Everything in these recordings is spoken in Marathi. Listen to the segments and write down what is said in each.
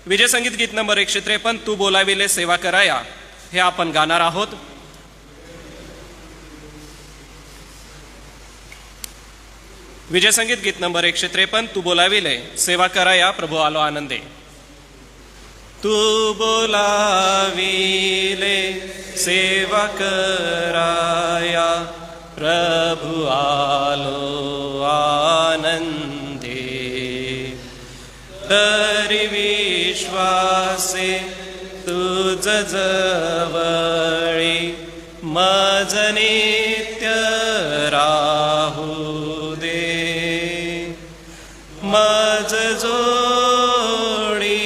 विजय संगीत गीत नंबर 153 तू बोलाविले सेवा कराया हे आपण गाणार आहोत. विजय संगीत गीत नंबर 153 तू बोलाविले सेवा कराया प्रभू आलो आनंदे. तू बोलाविले सेवा कराया प्रभु आलो आनंदे. तरी विश्वासे तुझ जवळी मज नित्य राहू दे. मज जोडी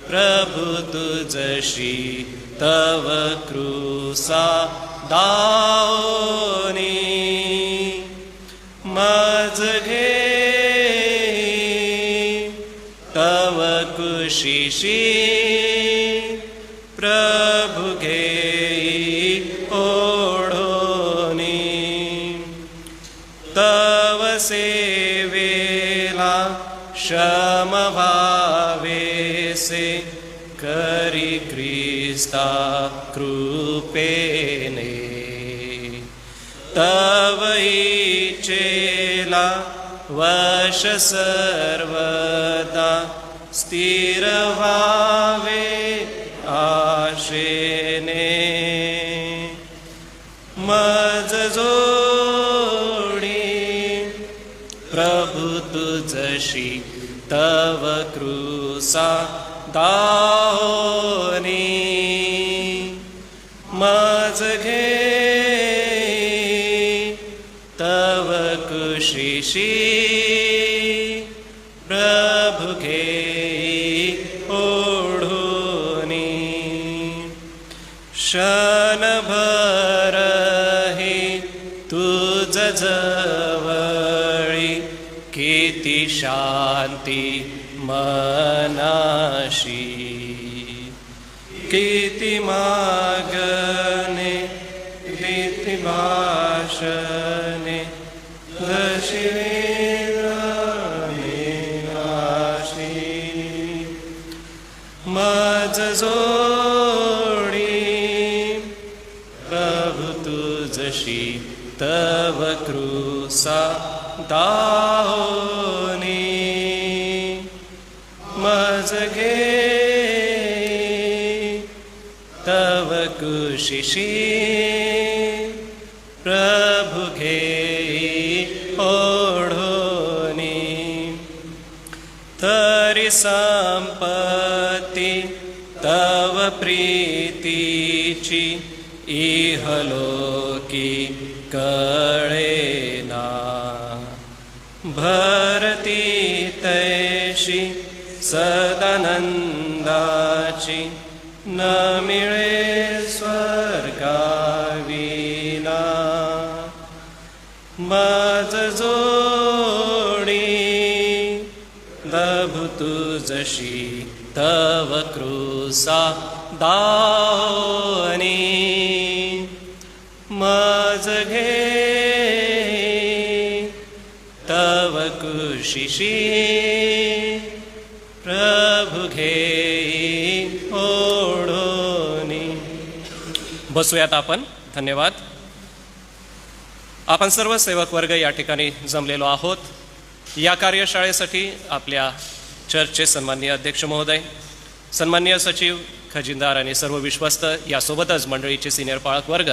प्रभु तुझशी तव कृसा दाओनी. मज घे तव कुशीशी प्रभु घेई ओढोनी. तव सेवेला श्रम भावेसे करी ख्रिस्ता कृपेने. तव इच्छेला वश सर्वदा स्थिर व्हावे आशेने. मज जोडी प्रभु तुझशी तव कृसा दाओनी. मज घे तव कुशीशी प्रभु घेई ओढोनी. क्षणभर हे तुझ जवळी किती शांती मनाशी. किती मागणे किती भाषणे मज जोडी प्रभु तुझशी तव कृसा दाओनी. मज घे तव कुशीशी प्रभु घेई ओढोनी. तरी संपत्ती तव प्रीतीची इहलोकी कळेना. भरती तैशी सदानंदाची न मिळे स्वर्गाविना. मज जोडी प्रभु तुझशी तव कृसा दाओनी. मज घे तव कुशीशी प्रभु घेई ओढोनी. बसूयात आपण. धन्यवाद. आपण सर्व सेवक वर्ग या ठिकाणी जमलेलो आहोत. या कार्यशाळेसाठी आपल्या चर्चचे सन्माननीय अध्यक्ष महोदय, सन्माननीय सचिव, खजिनदार आणि सर्व विश्वस्त, यासोबतच मंडळीचे सिनियर पाळक वर्ग,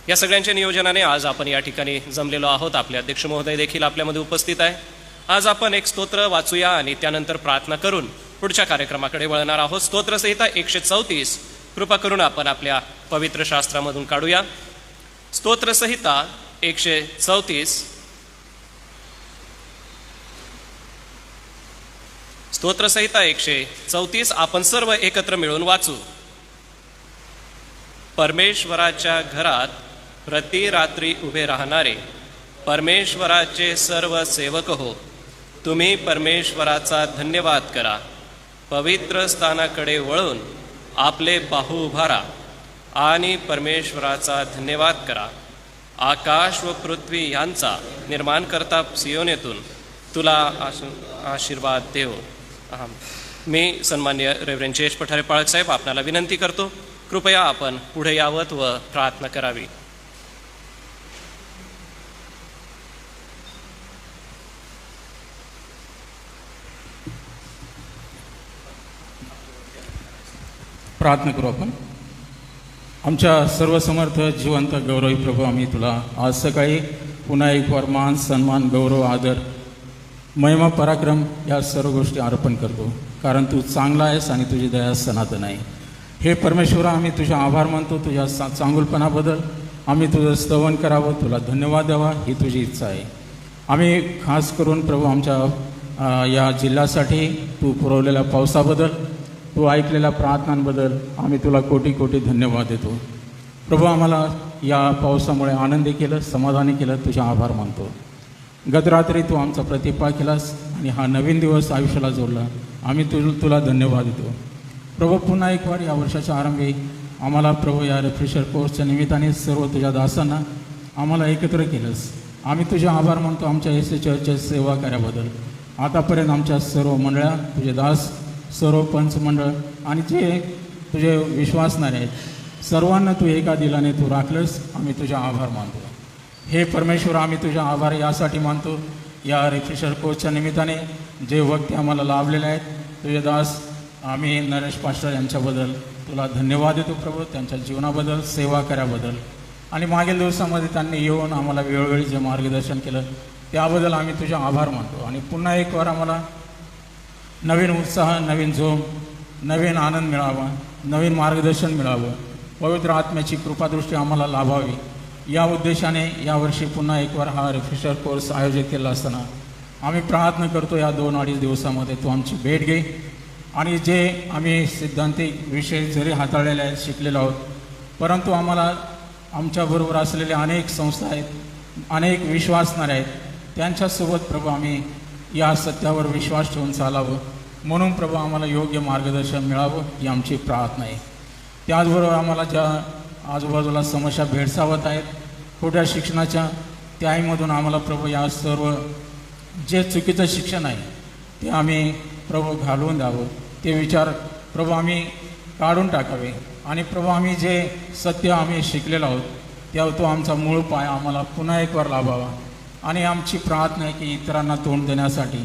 या सगळ्यांच्या नियोजनाने आज आपण या ठिकाणी जमलेलो आहोत. आपले अध्यक्ष महोदय देखील आपल्यामध्ये उपस्थित आहे. आज आपण एक स्तोत्र वाचूया आणि त्यानंतर प्रार्थना करून पुढच्या कार्यक्रमाकडे वळणार आहोत. स्तोत्रसंहिता 134 कृपा करून आपण आपल्या पवित्र शास्त्रामधून काढूया. स्तोत्रसंहिता 134. स्तोत्रसंहिता 134 आपण सर्व एकत्र मिळून वाचू. परमेश्वराच्या घरात प्रति रात्री उभे राहणारे परमेश्वराचे सर्व सेवक हो, तुम्ही परमेश्वराचा धन्यवाद करा. पवित्र स्थानाकडे वळून आपले बाहू उभारा आणि परमेश्वराचा धन्यवाद करा. आकाश व पृथ्वी यांचा निर्माणकर्ता सियोनेतून तुला आशीर्वाद देव. आमेन. मी सन्मान्य रेव्हरेंड जयेश पठारे पाळक साहेब आपणाला विनंती करतो, कृपया आपण पुढे यावत व प्रार्थना करावी. प्रार्थना करू आपण. आमच्या सर्वसमर्थ जिवंत गौरवी प्रभू, आम्ही तुला आज सकाळी पुन्हा एक वार मान, सन्मान, गौरव, आदर, महिमा, पराक्रम या सर्व गोष्टी अर्पण करतो, कारण तू चांगला आहेस आणि तुझी दया सनातन आहे. हे परमेश्वरा, आम्ही तुझा आभार मानतो तुझ्या चांगुलपणाबद्दल. आम्ही तुझं स्तवन करावं, तुला धन्यवाद द्यावा ही तुझी इच्छा आहे. आम्ही खास करून प्रभू आमच्या या जिल्ह्यासाठी तू पुरवलेल्या पावसाबद्दल, तू ऐकलेल्या प्रार्थनांबद्दल आम्ही तुला कोटी कोटी धन्यवाद देतो. प्रभू, आम्हाला या पावसामुळे आनंदी केलं, समाधानी केलं, तुझे आभार मानतो. गत रात्री तू आमचा प्रतिपाळ केलास आणि हा नवीन दिवस आयुष्याला जोडला. आम्ही तुला धन्यवाद देतो. प्रभू, पुन्हा एक वार या वर्षाच्या आरंभी आम्हाला प्रभू या रिफ्रेशर कोर्सच्या निमित्ताने सर्व तुझ्या दासांना आम्हाला एकत्र केलंस. आम्ही तुझे आभार मानतो आमच्या एस चर्चच्या सेवा कार्याबद्दल. आतापर्यंत आमच्या सर्व मंडळ्या, तुझे दास, सर्व पंचमंडळ आणि जे तुझे विश्वासणारे आहेत, सर्वांना तू एका दिलाने तू राखलंस. आम्ही तुझा आभार मानतो. हे परमेश्वर, आम्ही तुझा आभार यासाठी मानतो, या रिफ्रेशर कोर्सच्या निमित्ताने जे वक्ते आम्हाला लाभलेले आहेत, तुझे दास आम्ही नरेश पास्टर यांच्याबद्दल तुला धन्यवाद देतो प्रभू, त्यांच्या जीवनाबद्दल, सेवा कार्याबद्दल आणि मागील दिवसामध्ये त्यांनी येऊन आम्हाला वेळोवेळी जे मार्गदर्शन केलं त्याबद्दल आम्ही तुझा आभार मानतो. आणि पुन्हा एक वार आम्हाला नवीन उत्साह, नवीन जोम, नवीन आनंद मिळावा, नवीन मार्गदर्शन मिळावं, पवित्र आत्म्याची कृपादृष्टी आम्हाला लाभावी या उद्देशाने यावर्षी पुन्हा एक वार हा रिफ्रेशर कोर्स आयोजित केला असताना आम्ही प्रार्थना करतो, या 2-2.5 दिवसामध्ये तू आमची भेट घे आणि जे आम्ही सिद्धांतिक विषय जरी हाताळलेले आहेत, शिकलेलो आहोत, परंतु आम्हाला आमच्याबरोबर असलेले अनेक संस्था आहेत, अनेक विश्वासणारे आहेत, त्यांच्यासोबत प्रभू आम्ही या सत्यावर विश्वास ठेवून चालावं, म्हणून प्रभू आम्हाला योग्य मार्गदर्शन मिळावं ही आमची प्रार्थना आहे. त्याचबरोबर आम्हाला ज्या आजूबाजूला समस्या भेडसावत आहेत खोट्या शिक्षणाच्या, त्याहीमधून आम्हाला प्रभू या सर्व जे चुकीचं शिक्षण आहे ते आम्ही प्रभू घालवून द्यावं, ते विचार प्रभू आम्ही काढून टाकावे आणि प्रभू आम्ही जे सत्य आम्ही शिकलेलो आहोत त्या तो आमचा मूळ पाय आम्हाला पुन्हा एक वार लाभावा. आणि आमची प्रार्थना आहे की इतरांना तोंड देण्यासाठी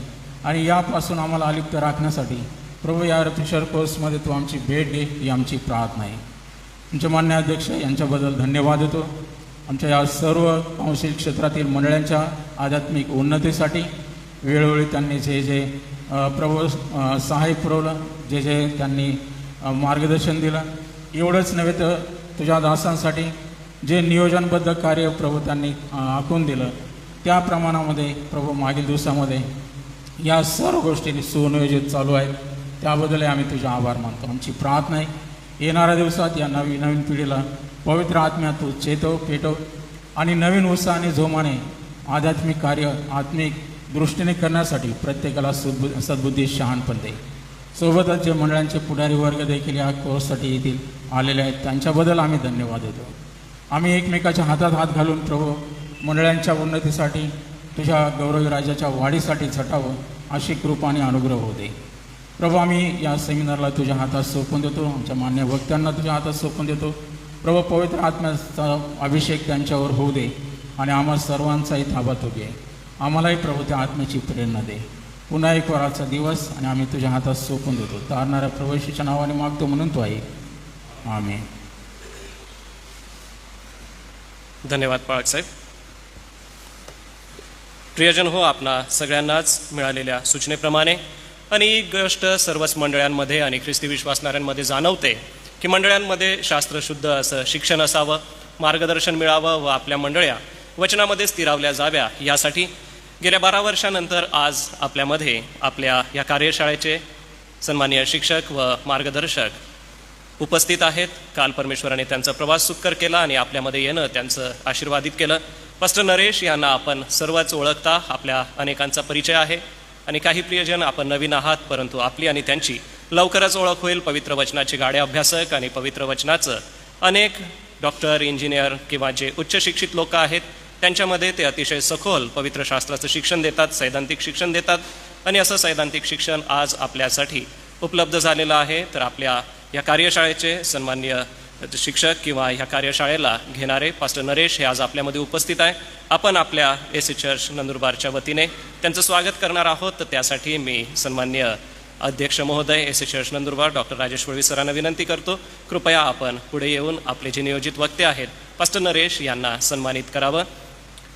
आणि यापासून आम्हाला अलिप्त राखण्यासाठी प्रभू या रिफ्रेशर कोर्समध्ये तू आमची भेट घे ही आमची प्रार्थना आहे. आमचे मान्य अध्यक्ष यांच्याबद्दल धन्यवाद देतो. आमच्या या सर्व काउन्सिल क्षेत्रातील मंडळांच्या आध्यात्मिक उन्नतीसाठी वेळोवेळी त्यांनी जे प्रभू सहाय्य पुरवलं, जे त्यांनी मार्गदर्शन दिलं, एवढंच नव्हे तर तुझ्या दासांसाठी जे नियोजनबद्ध कार्य प्रभू त्यांनी आखून दिलं त्या प्रमाणामध्ये प्रभू मागील दिवसामध्ये या सर्व गोष्टी सुनियोजित चालू आहेत, त्याबद्दल आम्ही तुझे आभार मानतो. आमची प्रार्थना आहे येणाऱ्या दिवसात या नवीन पिढीला पवित्र आत्म्यात तू चेतव, पेटव आणि नवीन उत्साह आणि जोमाने आध्यात्मिक कार्य आत्मिक दृष्टीने करण्यासाठी प्रत्येकाला सद्बुद्धी शहाणपण दे. सोबतच जे मंडळांचे पुढारी वर्ग देखील या कोर्ससाठी येथील आलेले आहेत त्यांच्याबद्दल आम्ही धन्यवाद देतो. आम्ही एकमेकाच्या हातात हात घालून प्रभू मंडळांच्या उन्नतीसाठी तुझ्या गौरवी राज्याच्या वाढीसाठी झटावं अशी कृपा आणि अनुग्रह होऊ दे. प्रभू आम्ही या सेमिनारला तुझ्या हातात सोपवून देतो, आमच्या मान्य वक्त्यांना तुझ्या हातात सोपवून देतो. प्रभू पवित्र आत्म्याचा अभिषेक त्यांच्यावर होऊ दे आणि आम्हा सर्वांचाही ताबा तू घे. आम्हालाही प्रभू त्या आत्म्याची प्रेरणा दे. पुन्हा एक वाराचा दिवस आणि आम्ही तुझ्या हातात सोपवून देतो. तारणाऱ्या प्रभू येशूच्या नावाने मागतो म्हणून तो आहे. आमेन. धन्यवाद पाळक साहेब. प्रियजन हो, आपणा सगळ्यांनाच मिळालेल्या सूचनेप्रमाणे आणि ही गोष्ट सर्वच मंडळांमध्ये आणि ख्रिस्ती विश्वासणाऱ्यांमध्ये जाणवते की मंडळांमध्ये शास्त्रशुद्ध असं शिक्षण असावं, मार्गदर्शन मिळावं व आपल्या मंडळ्या वचनामध्ये स्थिरावल्या जाव्या यासाठी गेल्या 12 वर्षानंतर आज आपल्यामध्ये आपल्या या कार्यशाळेचे सन्माननीय शिक्षक व मार्गदर्शक उपस्थित आहेत. काल परमेश्वराने त्यांचा प्रवास सुकर केला आणि आपल्यामध्ये येणं त्यांचं आशीर्वादित केलं. पास्टर नरेश यांना आपण सर्वच ओळखता, आपल्या अनेकांचा परिचय आहे आणि काही प्रियजन आपण नवीन आहात, परंतु आपली आणि त्यांची लवकरच ओळख होईल. पवित्र वचनाचे गाडे अभ्यासक आणि पवित्र वचनाचं अनेक डॉक्टर, इंजिनियर किंवा जे उच्च शिक्षित लोक आहेत त्यांच्यामध्ये ते अतिशय सखोल पवित्र शास्त्राचं शिक्षण देतात, सैद्धांतिक शिक्षण देतात आणि असं सैद्धांतिक शिक्षण आज आपल्यासाठी उपलब्ध झालेलं आहे. तर आपल्या या कार्यशाळेचे सन्माननीय शिक्षक किंवा ह्या कार्यशाळेला घेणारे पास्टर नरेश हे आज आपल्यामध्ये उपस्थित आहे. आपण आपल्या AC चर्च नंदुरबारच्या वतीने त्यांचं स्वागत करणार आहोत. तर त्यासाठी मी सन्माननीय अध्यक्ष महोदय AC church Nandurbar doctor Rajesh Valvi सरांना विनंती करतो, कृपया आपण पुढे येऊन आपले जे नियोजित वक्ते आहेत पास्टर नरेश यांना सन्मानित करावं.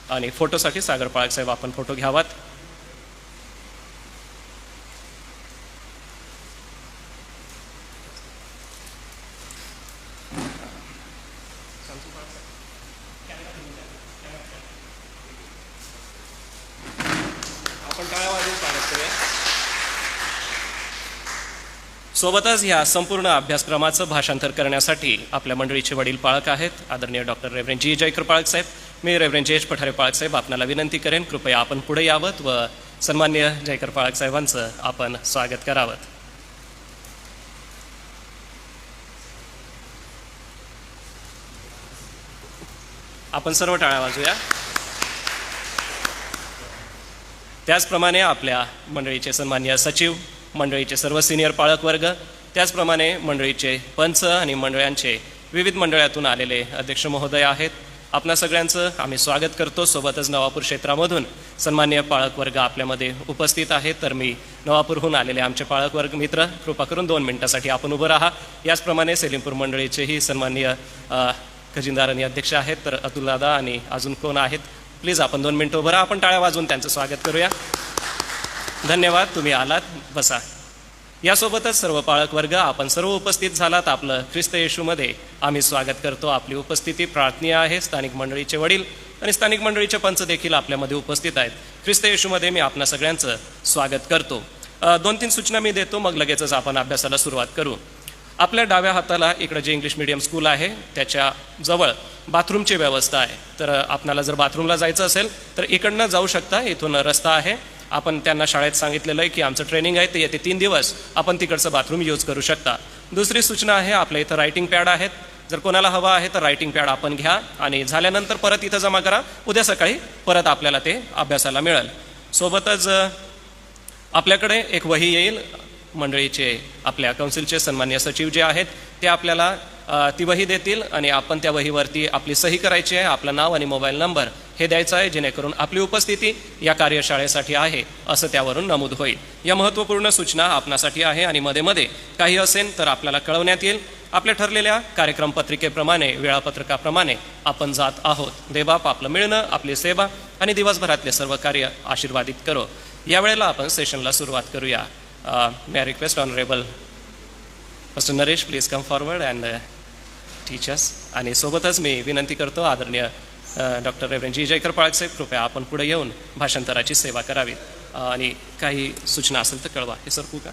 आणि फोटोसाठी सागर पाळक साहेब आपण फोटो घ्यावात. सोबतच ह्या संपूर्ण अभ्यासक्रमाचं भाषांतर करण्यासाठी आपल्या मंडळीचे वडील पाळक आहेत, आदरणीय डॉक्टर रेव्हरेंड जी जयकर पाळक साहेब. मी रेव्हरेंड जयेश पठारे पाळक साहेब आपल्याला विनंती करेन, कृपया आपण पुढे यावं व सन्माननीय जयकर पाळक साहेबांचं आपण स्वागत करावं. आपण सर्व टाळ्या वाजूया. त्याचप्रमाणे आपल्या मंडळीचे सन्माननीय सचिव, मंडळीचे सर्व सिनियर पाळक वर्ग, त्याचप्रमाणे मंडळीचे पंच आणि मंडळांचे विविध मंडळातून आलेले अध्यक्ष महोदय आहेत. आपणा सगळ्यांचं आम्ही स्वागत करतो. सोबतच नवापूर क्षेत्रामधून सन्माननीय पाळक वर्ग आपल्यामध्ये उपस्थित आहेत. तर मी नवापूरहून आलेले आमचे पाळक वर्ग मित्र, कृपा करून 2 मिनिटासाठी आपण उभं राहा. याचप्रमाणे सेलिमपूर मंडळीचेही सन्माननीय खजिनदार आणि अध्यक्ष आहेत, तर अतुलदादा आणि अजून कोण आहेत, प्लीज आपण 2 मिनिटं उभं राहा. आपण टाळ्या वाजवून त्यांचं स्वागत करूया. धन्यवाद, तुम्ही आलात, बसा. यासोबतच सर्व पाळक वर्ग आपण सर्व उपस्थित झालात. आपलं ख्रिस्त येशूमध्ये आम्ही स्वागत करतो. आपली उपस्थिती प्रार्थनीय आहे. स्थानिक मंडळीचे वडील आणि स्थानिक मंडळीचे पंच देखील आपल्यामध्ये उपस्थित आहेत. ख्रिस्त येशूमध्ये मी आपणा सगळ्यांचं स्वागत करतो. 2-3 सूचना मी देतो, मग लगेचच आपण अभ्यासाला सुरुवात करू. आपल्या डाव्या हाताला इकडं जे इंग्लिश मीडियम स्कूल आहे त्याच्या जवळ बाथरूमची व्यवस्था आहे. तर आपणाला जर बाथरूमला जायचं असेल तर इकडनं जाऊ शकता, इथून रस्ता आहे. आपण त्यांना शाळेत सांगितलेलं आहे की आमचं ट्रेनिंग आहे, ते येते 3 दिवस आपण तिकडचं बाथरूम यूज करू शकता. दुसरी सूचना आहे, आपल्या इथं रायटिंग पॅड आहेत. जर कोणाला हवा आहे तर रायटिंग पॅड आपण घ्या आणि झाल्यानंतर परत इथं जमा करा. उद्या सकाळी परत आपल्याला ते अभ्यासाला मिळेल. सोबतच आपल्याकडे एक वही येईल. मंडळीचे आपल्या काउन्सिलचे सन्माननीय सचिव जे आहेत ते आपल्याला ती वही देतील आणि आपण त्या वहीवरती आपली सही करायची आहे. आपलं नाव आणि मोबाईल नंबर हे द्यायचं आहे, जेणेकरून आपली उपस्थिती या कार्यशाळेसाठी आहे असं त्यावरून नमूद होईल. या महत्त्वपूर्ण सूचना आपणासाठी आहे आणि मध्ये मध्ये काही असेल तर आपल्याला कळवण्यात येईल. आपल्या ठरलेल्या कार्यक्रम पत्रिकेप्रमाणे, वेळापत्रकाप्रमाणे आपण जात आहोत. देवबाप आपलं मिळणं, आपली सेवा आणि दिवसभरातले सर्व कार्य आशीर्वादित करो. यावेळेला आपण सेशनला सुरुवात करूया. May I request Honorable Pastor Naresh, please come forward and teach us. आणि सोबतच मी विनंती करतो आदरणीय डॉक्टर रेव्हरेंड जी जयकर पाळक साहेब, कृपया आपण पुढे येऊन भाषांतराची सेवा करावी. आणि काही सूचना असेल तर कळवा. हे सरकू का?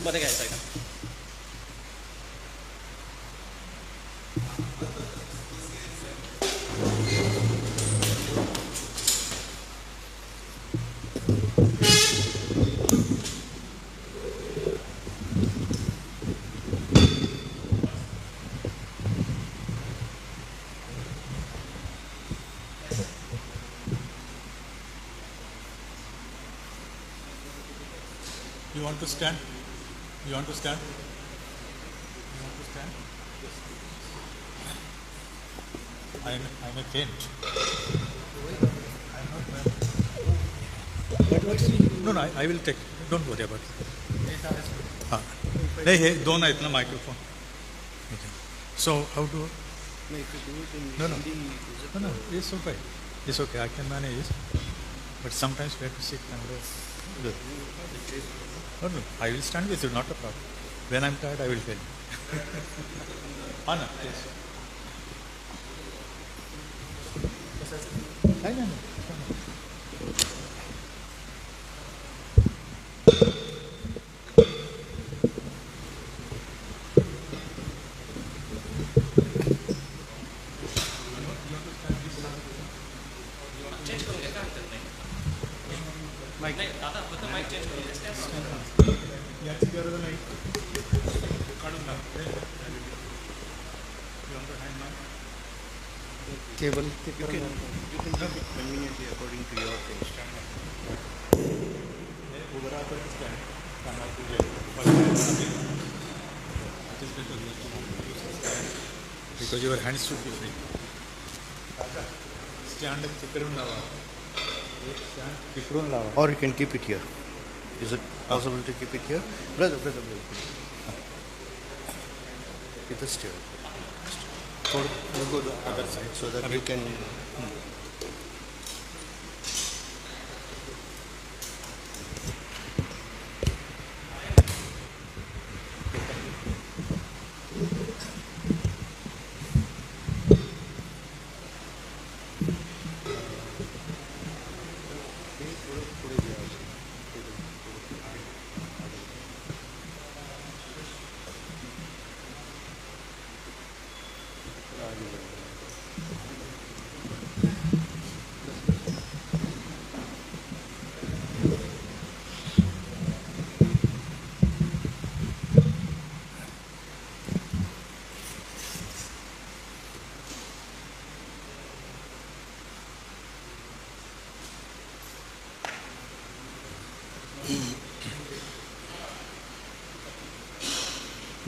मध्ये घ्यायचं आहे का? You want to stand? You want to stand? You want to stand? I may faint. I'm not well. No, I will take. Don't worry about it. नहीं है, 2 आहेत ना microphone. Okay. So how do? No. It's okay. It's okay. I can manage it. But sometimes we have to sit and do. No, I will stand with you, not a problem. When I'm tired, I will tell you. Anna, please. No. नाही, आता फक्त mic change करूया. याची गरज नाही काढून टाक. Cable. You can keep it conveniently according to your taste. उभं राहतं stand. कानात तुझे because your hands should be free. Stand तिकडून लावा. Stand तिकडून लावा. Or you can keep it here. Is it possible to keep it here? Brother. Keep the steer. We'll go to the other side so that you can.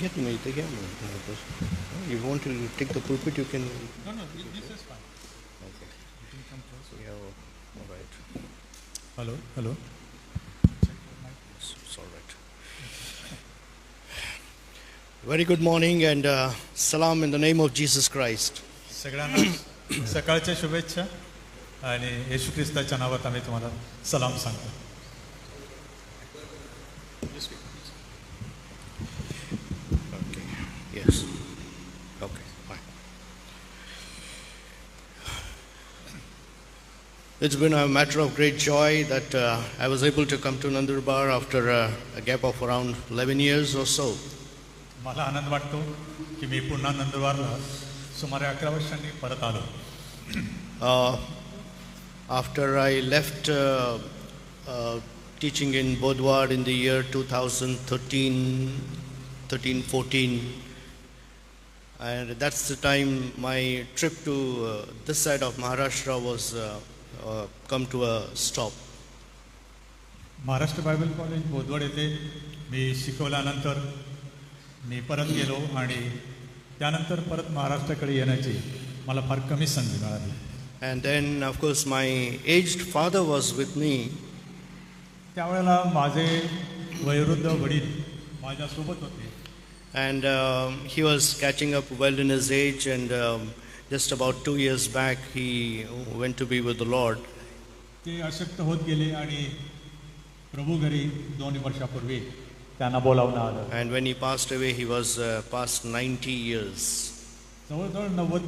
Get me the camera. You want to take the pulpit, you can. No, this is fine. Okay. You can come close. Yeah, all right. Hello. It's all right. Very good morning and salam in the name of Jesus Christ. सगळ्यांना सकाळच्या शुभेच्छा आणि येशू ख्रिस्ताच्या नावात आम्ही तुम्हाला सलाम सांगतो. Okay. Yes. Okay. Fine. It's been a matter of great joy that I was able to come to Nandurbar after a gap of around 11 years or so. मला आनंद वाटतो की मी पुन्हा नंदुरबारला सुमारे 11 वर्षांनी परत आलो. After I left teaching in Bodwar in the year 2013-14, and that's the time my trip to this side of Maharashtra was come to a stop. Maharashtra Bible college Bodhwad येथे मी शिकवल्यानंतर मी परत गेलो आणि त्यानंतर परत महाराष्ट्राकडे येण्याची मला फार कमी संधी मिळाली. And then of course my aged father was with me. त्यावेळेला माझे वयोवृद्ध वडील माझ्यासोबत होते. And he was catching up well in his age, and just about 2 years back he went to be with the Lord. ते अशक्त होत गेले आणि प्रभू घरी 2 वर्षापूर्वी त्यांना बोलावणं आलं. And when he passed away, he was past 90 years. जवळजवळ 90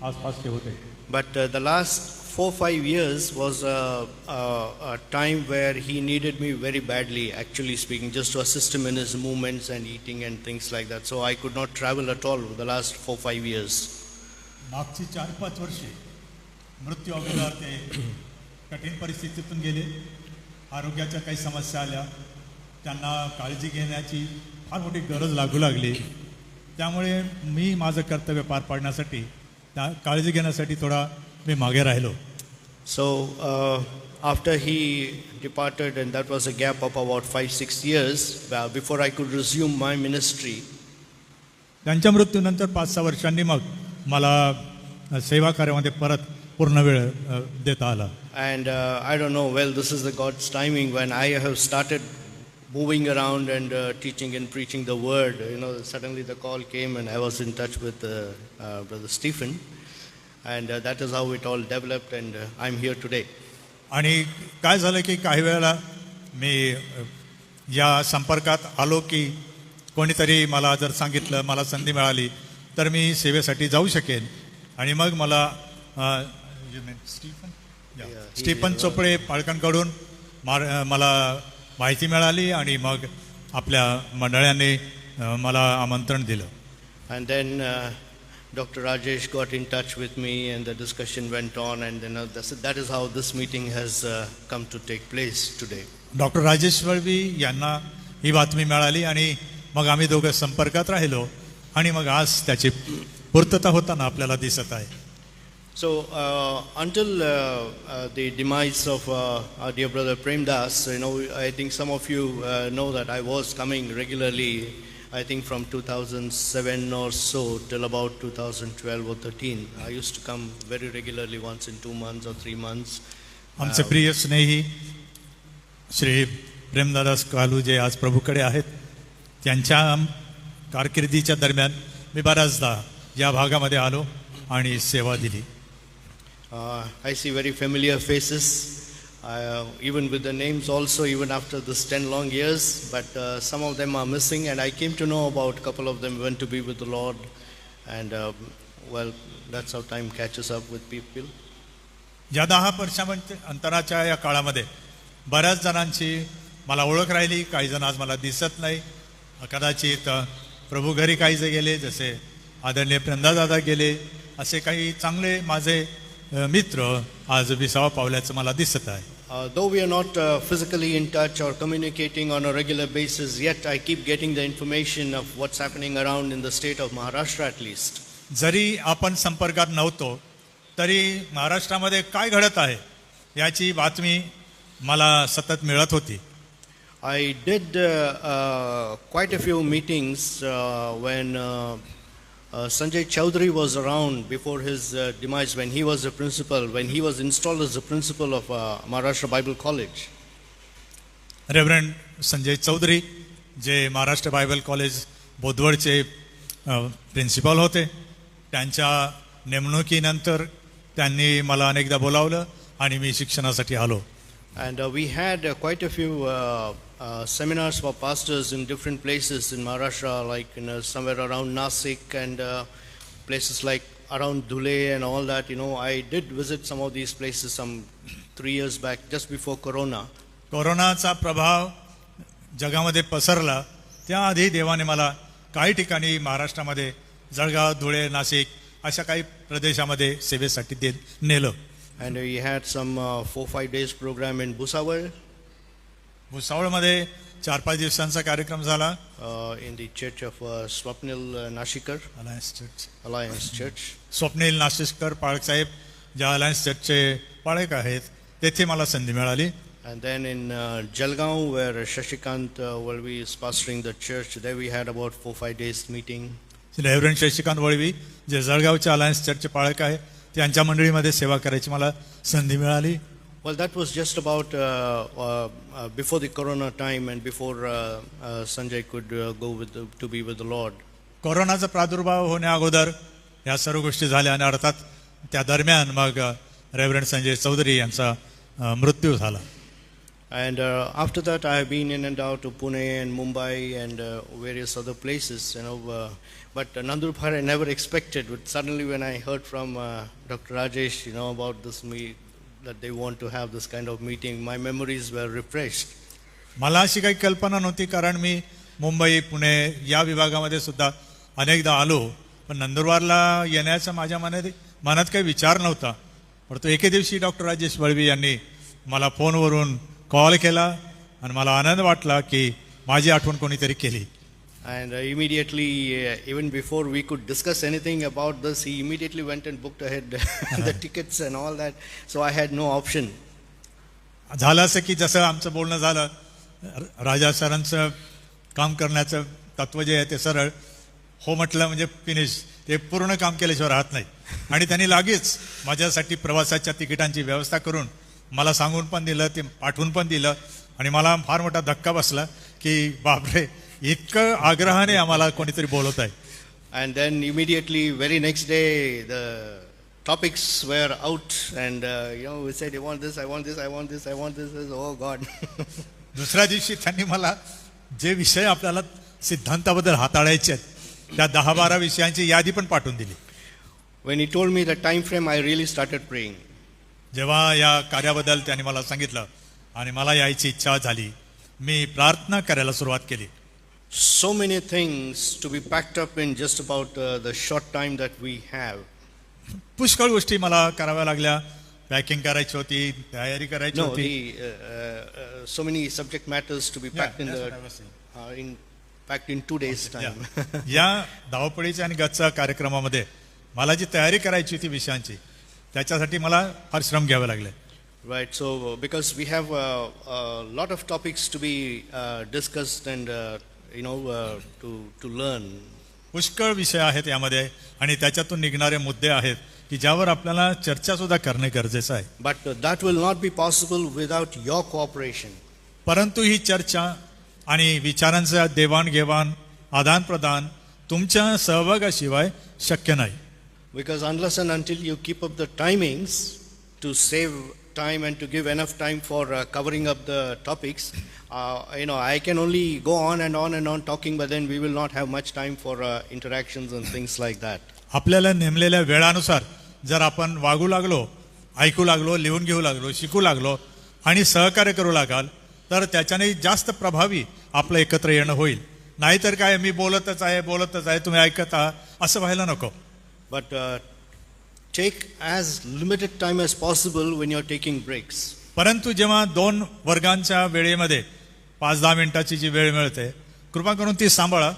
आसपासचे होते. But the last 4-5 years was a time where he needed me very badly, actually speaking, just to assist him in his movements and eating and things like that. So I could not travel at all for the last 4-5 years. मागची 4-5 वर्षे मृत्यू अगोदर ते कठीण परिस्थितीतून गेले. आरोग्याच्या काही समस्या आल्या, त्यांना काळजी घेण्याची फार मोठी गरज लागू लागली. त्यामुळे मी माझं कर्तव्य पार पाडण्यासाठी त्या काळजी घेण्यासाठी थोडा मी मागे राहिलो. So after he departed, and that was a gap of about 5-6 years before I could resume my ministry. त्यांच्या मृत्यूनंतर 5-6 वर्षांनी मग मला सेवा कार्यामध्ये परत पूर्ण वेळ देता आला. And I don't know, well, this is the God's timing. When I have started moving around and teaching and preaching the word, suddenly the call came and I was in touch with Brother Stephen, and that is how it all developed, and I'm here today. आणि काय झालं की काही वेळेला मी या संपर्कात आलो की कोणीतरी मला जर सांगितलं, मला संधी मिळाली तर मी सेवेसाठी जाऊ शकेन. आणि मग मला स्टीफन चोपडे पाळकांकडून मला माहिती मिळाली आणि मग आपल्या मंडळाने मला आमंत्रण दिलं. And then Dr. Rajesh got in touch with me and the discussion went on, and that is how this meeting has come to take place today. Doctor Rajesh Valvi यांना ही बातमी मिळाली आणि मग आम्ही दोघं संपर्कात राहिलो आणि मग आज त्याची पूर्तता होताना आपल्याला दिसत आहे. So until the demise of our dear brother Prem Das, I think some of you know that I was coming regularly, I think from 2007 or so till about 2012 or 13. I used to come very regularly once in 2 months or 3 months. आमचे प्रिय स्नेही श्री प्रेमदास कालू जे आज प्रभूकडे आहेत, त्यांच्या कारकिर्दीच्या दरम्यान मी बऱ्याचदा या भागामध्ये आलो आणि सेवा दिली. I see very familiar faces, even with the names also, even after this 10 long years, but some of them are missing, and I came to know about a couple of them went to be with the Lord, and well, that's how time catches up with people. या 10 वर्षांमध्ये अंतराच्या या काळामध्ये बऱ्याच जणांची मला ओळख राहिली, काही जण आज मला दिसत नाही. कदाचित प्रभू घरी काही जे गेले, जसे आदरणीय प्रेमदादा गेले, असे काही चांगले माझे मित्र आज विसावा पावल्याचं मला दिसत आहे. Though we are not physically in touch or communicating on a regular basis, yet I keep getting the information of what's happening around in the state of Maharashtra at least. जरी आपण संपर्कात नव्हतो तरी महाराष्ट्रामध्ये काय घडत आहे याची बातमी मला सतत मिळत होती. I did quite a few meetings when Sanjay Chaudhary was around before his demise, when he was the principal, when he was installed as the principal of Maharashtra Bible College. Reverend Sanjay Chaudhary जे महाराष्ट्र बायबल कॉलेज बोदवडचे प्रिन्सिपल होते, त्यांच्या नेमणुकीनंतर त्यांनी मला अनेकदा बोलावलं आणि मी शिक्षणासाठी आलो. And we had quite a few seminars for pastors in different places in Maharashtra, like somewhere around Nasik and places like around Dhule and all that. I did visit some of these places some 3 years back, just before Corona. कोरोनाचा प्रभाव जगामध्ये पसरला त्याआधी देवाने मला काही ठिकाणी महाराष्ट्रामध्ये जळगाव, धुळे, नाशिक अशा काही प्रदेशामध्ये सेवेसाठी नेलं. And we had some 4-5 days program in Bhusawal. भुसावळमध्ये 4-5 दिवसांचा कार्यक्रम झाला. In the church of Swapnil Nashikar, Alliance Church. Swapnil नाशिककर पाळक साहेब ज्या अलायन्स चर्चचे पाळक आहेत, तेथे मला संधी मिळाली. And then in Jalgaon, where Shashikant Walvi is pastoring the church, there we had about 4-5 days meeting. Reverend Shashikant Valvi जे जळगावचे अलायन्स चर्चचे पाळक आहे, त्यांच्या मंडळीमध्ये सेवा करायची मला संधी मिळाली. Well, that was just about before the Corona time and before Sanjay could go to be with the Lord. कोरोनाचा प्रादुर्भाव होण्या अगोदर या सर्व गोष्टी झाल्या आणि अर्थात त्या दरम्यान मग रेव्हरंड संजय चौधरी यांचा मृत्यू झाला. And after that, I have been in and out to Pune and Mumbai and various other places, but Nandurbar I never expected. But suddenly when I heard from Dr. Rajesh, about this that they want to have this kind of meeting, my memories were refreshed. मला अशी काही कल्पना नव्हती, कारण मी मुंबई, पुणे या विभागामध्ये सुद्धा अनेकदा आलो, पण नंदुरबारला येण्याचा माझ्या मनात काही विचार नव्हता. परंतु एके दिवशी डॉक्टर राजेश वळवी यांनी मला फोनवरून कॉल केला आणि मला आनंद वाटला की माझी आठवण कोणीतरी केली. And immediately, even before we could discuss anything about this, he immediately went and booked ahead the tickets and all that. So I had no option. झालं असं की जसं आमचं बोलणं झालं, राजा सरांचं काम करण्याचं तत्व जे आहे ते सरळ हो म्हटलं म्हणजे फिनिश, ते पूर्ण काम केल्याशिवाय राहत नाही. आणि त्यांनी लगेच माझ्यासाठी प्रवासाच्या तिकिटांची व्यवस्था करून मला सांगून पण दिलं, ते पाठवून पण दिलं. आणि मला फार मोठा धक्का बसला की बापरे, इतकं आग्रहाने आम्हाला कोणीतरी बोलवत आहे. And then immediately, very next day, the topics were out, and we said, "I want this, I want this, I want this, I want this." Oh God! दुसऱ्या दिवशी त्यांनी मला जे विषय आपल्याला सिद्धांताबद्दल हाताळायचे आहेत त्या 10-12 विषयांची यादी पण पाठवून दिली. When he told me the time frame, I really started praying. जेव्हा या कार्याबद्दल त्यांनी मला सांगितलं आणि मला यायची इच्छा झाली, मी प्रार्थना करायला सुरुवात केली. So many things to be packed up in just about the short time that we have. पुष्कळ गोष्टी मला कराव्या लागल्या. पॅकिंग करायची होती, तयारी करायची No, होती. so many subject matters to be packed in that's the what I was saying. packed in 2 days' time. या धावपळीच्या आणि गच्चा कार्यक्रमामध्ये मला जी तयारी करायची होती विषयांची, त्याच्यासाठी मला फार श्रम घ्यावे लागले. Right. So because we have a lot of topics to be discussed and to learn. पुष्कळ विषय आहेत यामध्ये आणि त्याच्यातून निघणारे मुद्दे आहेत की ज्यावर आपल्याला चर्चा सुद्धा करणे गरजेचं आहे. But that will not be possible without your cooperation. परंतु ही चर्चा आणि विचारांचा देवाणघेवाण, आदान प्रदान तुमच्या सहभागाशिवाय शक्य नाही. Because unless and until you keep up the timings to save time and to give enough time for covering up the topics, I can only go on and on and on talking, but then we will not have much time for interactions and things like that. आपल्याला नेमलेल्या वेळानुसार जर आपण वागू लागलो, ऐकू लागलो, लिहून घेऊ लागलो, शिकू लागलो आणि सहकार्य करू लागाल तर त्याच्याने जास्त प्रभावी आपलं एकत्र येणं होईल. नाहीतर काय मी बोलतच आहे तुम्ही ऐकत आहात असं व्हायला नको. But take as limited time as possible when you're taking breaks. परंतु जेव्हा 2 वर्गांच्या वेळेमध्ये 5-10 मिनिटाची जी वेळ मिळते, कृपा करून ती सांभाळा,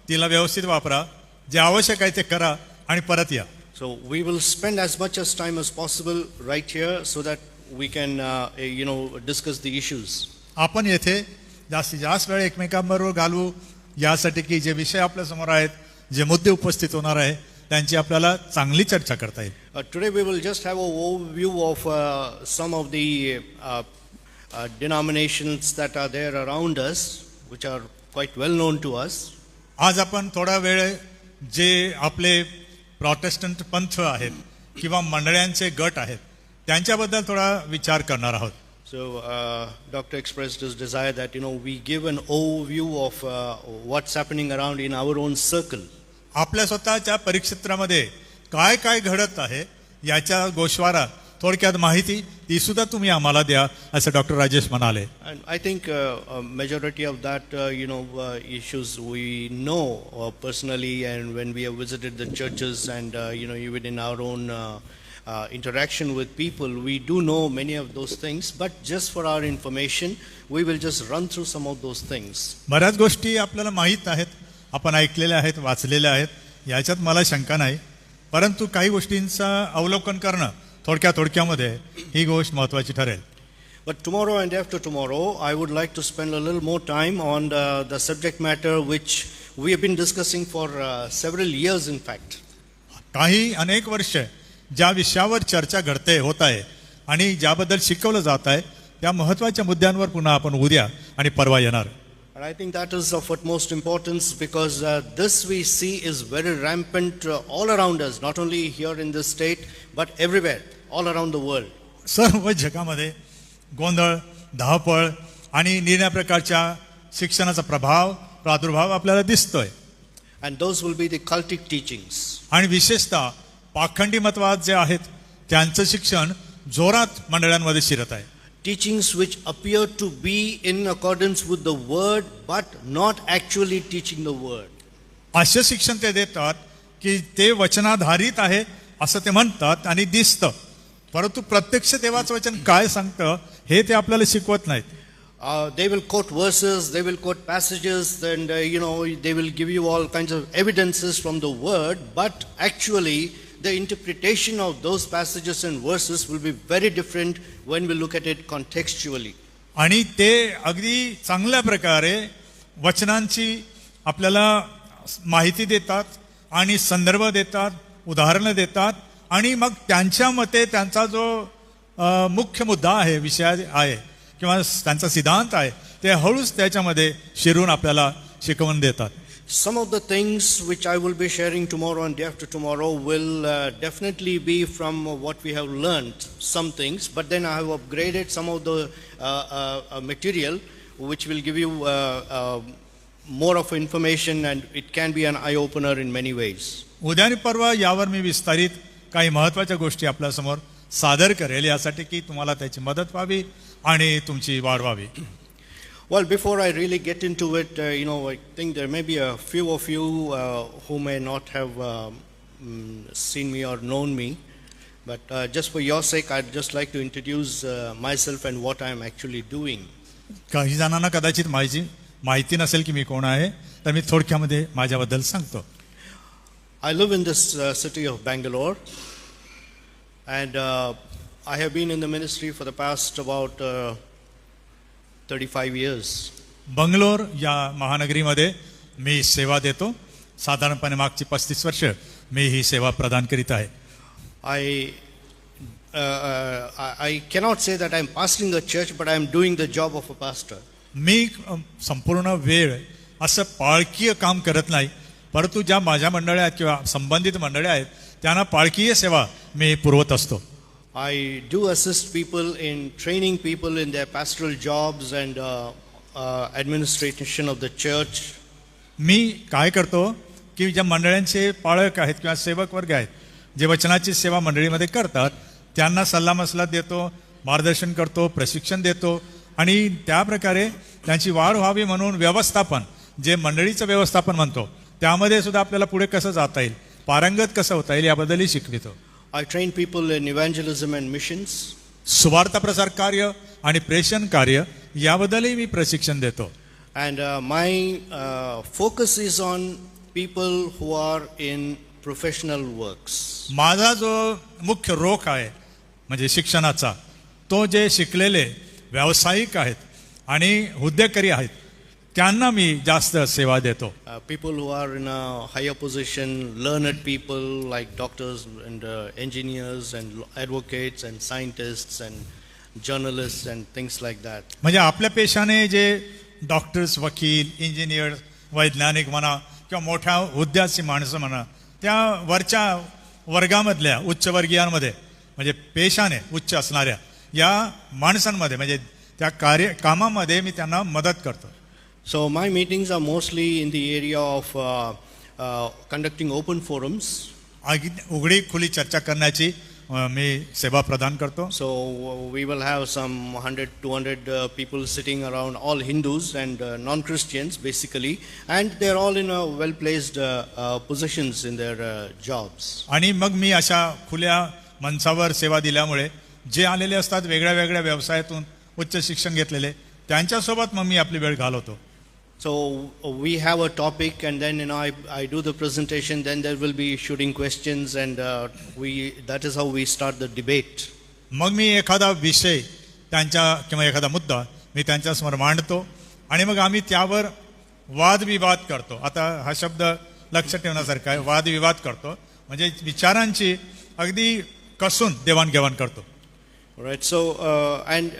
तिला व्यवस्थित वापरा, जे आवश्यक आहे ते करा आणि परत या. So we will spend as much as time as possible right here so that we can discuss the issues. आपण येथे जास्तीत जास्त वेळ एकमेकांबरोबर घालवू यासाठी की जे विषय आपल्या समोर आहेत, जे मुद्दे उपस्थित होणार आहे त्यांची आपल्याला चांगली चर्चा करता येईल. Today we will just have an overview of some of the denominations that are there around us, which are quite well known to us. आज आपण थोडा वेळ जे आपले प्रोटेस्टंट पंथ आहेत किंवा मंडळांचे गट आहेत त्यांच्याबद्दल थोडा विचार करणार आहोत. So Dr. expressed his desire that we give an overview of what's happening around in our own circle. आपल्या स्वतःच्या परिक्षेत्रामध्ये काय काय घडत आहे याच्या गोषवारा थोडक्यात माहिती ती सुद्धा तुम्ही आम्हाला द्या असं डॉक्टर राजेश म्हणाले. And I think a majority of that issues we know personally, and when we have visited the churches and even in our own interaction with people, we do know many of those things, but just for our information we will just run through some of those things. बऱ्याच गोष्टी आपल्याला माहीत आहेत, आपण ऐकलेल्या आहेत, वाचलेल्या आहेत, याच्यात मला शंका नाही. परंतु काही गोष्टींचं अवलोकन करणं थोडक्यामध्ये ही गोष्ट महत्त्वाची ठरेल. But tomorrow and after tomorrow I would like to spend a little more time on the subject matter which we have been discussing for several years in fact. काही अनेक वर्ष ज्या विषयावर चर्चा घडते होत आहे आणि ज्याबद्दल शिकवलं जात आहे त्या महत्त्वाच्या मुद्द्यांवर पुन्हा आपण उद्या आणि परवा येणार. And I think that is of utmost importance because this we see is very rampant all around us, not only here in this state but everywhere, all around the world. सर्व जगामध्ये गोंधळ, धावपळ आणि निरनिराळ्या प्रकारच्या शिक्षणाचा प्रादुर्भाव आपल्याला दिसतोय. And those will be the cultic teachings. आणि विशेषतः पाखंडी मतवाद जे आहेत त्यांचं शिक्षण जोरात मंडळांमध्ये शिरत आहे. Teachings which appear to be in accordance with the word but not actually teaching the word. असे शिक्षण ते देतात की ते वचनाधारित आहे असं ते म्हणतात आणि दिसतं, परंतु प्रत्यक्ष देवाचं वचन काय सांगतं हे ते आपल्याला शिकवत नाहीत. They will quote verses, they will quote passages, and they will give you all kinds of evidences from the word, but actually the interpretation of those passages and verses will be very different when we look at it contextually. आणि ते अगदी चांगल्या प्रकारे वचनांची आपल्याला माहिती देतात आणि संदर्भ देतात, उदाहरणं देतात आणि मग त्यांच्या मते त्यांचा जो मुख्य मुद्दा आहे, विषय आहे किंवा त्यांचा सिद्धांत आहे ते हळूच त्याच्यामध्ये शिरून आपल्याला शिकवून देतात. Some of the things which I will be sharing tomorrow and day after tomorrow will definitely be from what we have learned, some things, but then I have upgraded some of the material which will give you more of information, and it can be an eye opener in many ways. उद्या आणि परवा यावर मी विस्तारित काही महत्त्वाच्या गोष्टी आपल्या समोर सादर करेल यासाठी की तुम्हाला त्याची मदत व्हावी आणि तुमची वाढ व्हावी. Well, before I really get into it, I think there may be a few of you who may not have seen me or known me. But just for your sake, I'd just like to introduce myself and what I'm actually doing. काही जणांना कदाचित माझी माहिती नसेल की मी कोण आहे, तर मी थोडक्यामध्ये माझ्याबद्दल सांगतो. I live in this city of Bangalore, and I have been in the ministry for the past about 35 years. Bangalore या महानगरीमध्ये मी सेवा देतो. साधारणपणे मागची 35 वर्ष मी ही सेवा प्रदान करीत आहे. I cannot say that I'm pastoring a church, but I'm doing the job of a pastor. मी संपूर्ण वेळ असं पाळकीय काम करत नाही, परंतु ज्या माझ्या मंडळी आहेत किंवा संबंधित मंडळी आहेत त्यांना पाळकीय सेवा मी पुरवत असतो. I do assist people in training people in their pastoral jobs and administration of the church. मी काय करतो की ज्या मंडळांचे पाळक आहेत किंवा सेवक वर्ग आहेत जे वचनाची सेवा मंडळीमध्ये करतात त्यांना सल्लामसलत देतो, मार्गदर्शन करतो, प्रशिक्षण देतो आणि त्या प्रकारे त्यांची वाढ व्हावी म्हणून व्यवस्थापन, जे मंडळीचं व्यवस्थापन म्हणतो, त्यामध्ये सुद्धा आपल्याला पुढे कसं जाता येईल, पारंगत कसं होता येईल याबद्दलही शिकवितो. I train people in evangelism and missions. सुवार्थ प्रसार कार्य आणि प्रेषण कार्य याबद्दलही मी प्रशिक्षण देतो. And my focus is on people who are in professional works. माझा जो मुख्य रोख आहे म्हणजे शिक्षणाचा, तो जे शिकलेले व्यावसायिक आहेत आणि हुद्देकरी आहेत त्यांना मी जास्त सेवा देतो. People who are in a higher position, learned people like doctors and engineers and advocates and scientists and journalists and things like that. म्हणजे आपल्या पेशाने जे डॉक्टर्स, वकील, इंजिनियर, वैज्ञानिक म्हणा किंवा मोठ्या हुद्द्याची माणसं म्हणा, त्या वरच्या वर्गामधल्या उच्चवर्गीयांमध्ये म्हणजे पेशाने उच्च असणाऱ्या या माणसांमध्ये म्हणजे त्या कामामध्ये मी त्यांना मदत करतो. So my meetings are mostly in the area of conducting open forums. उघडी खुली चर्चा करण्याची मी सेवा प्रदान करतो. So we will have some 100-200 people sitting around, all Hindus and non-Christians basically, and they're all in a well-placed positions in their jobs. आणि मग मी अशा खुल्या मंचावर सेवा दिल्यामुळे जे आलेले असतात वेगळ्या वेगळ्या व्यवसायातून उच्च शिक्षण घेतलेले, त्यांच्यासोबत मग मी आपली वेळ घालवतो. So we have a topic and then I do the presentation, then there will be shooting questions and that is how we start the debate. मग मी एखादा विषय त्यांच्या किंवा एखादा मुद्दा मी त्यांच्यासमोर मांडतो आणि मग आम्ही त्यावर वादविवाद करतो. आता हा शब्द लक्षात ठेवण्यासारखा आहे, वादविवाद करतो म्हणजे विचारांची अगदी कसून देवाणघेवाण करतो. Right. So and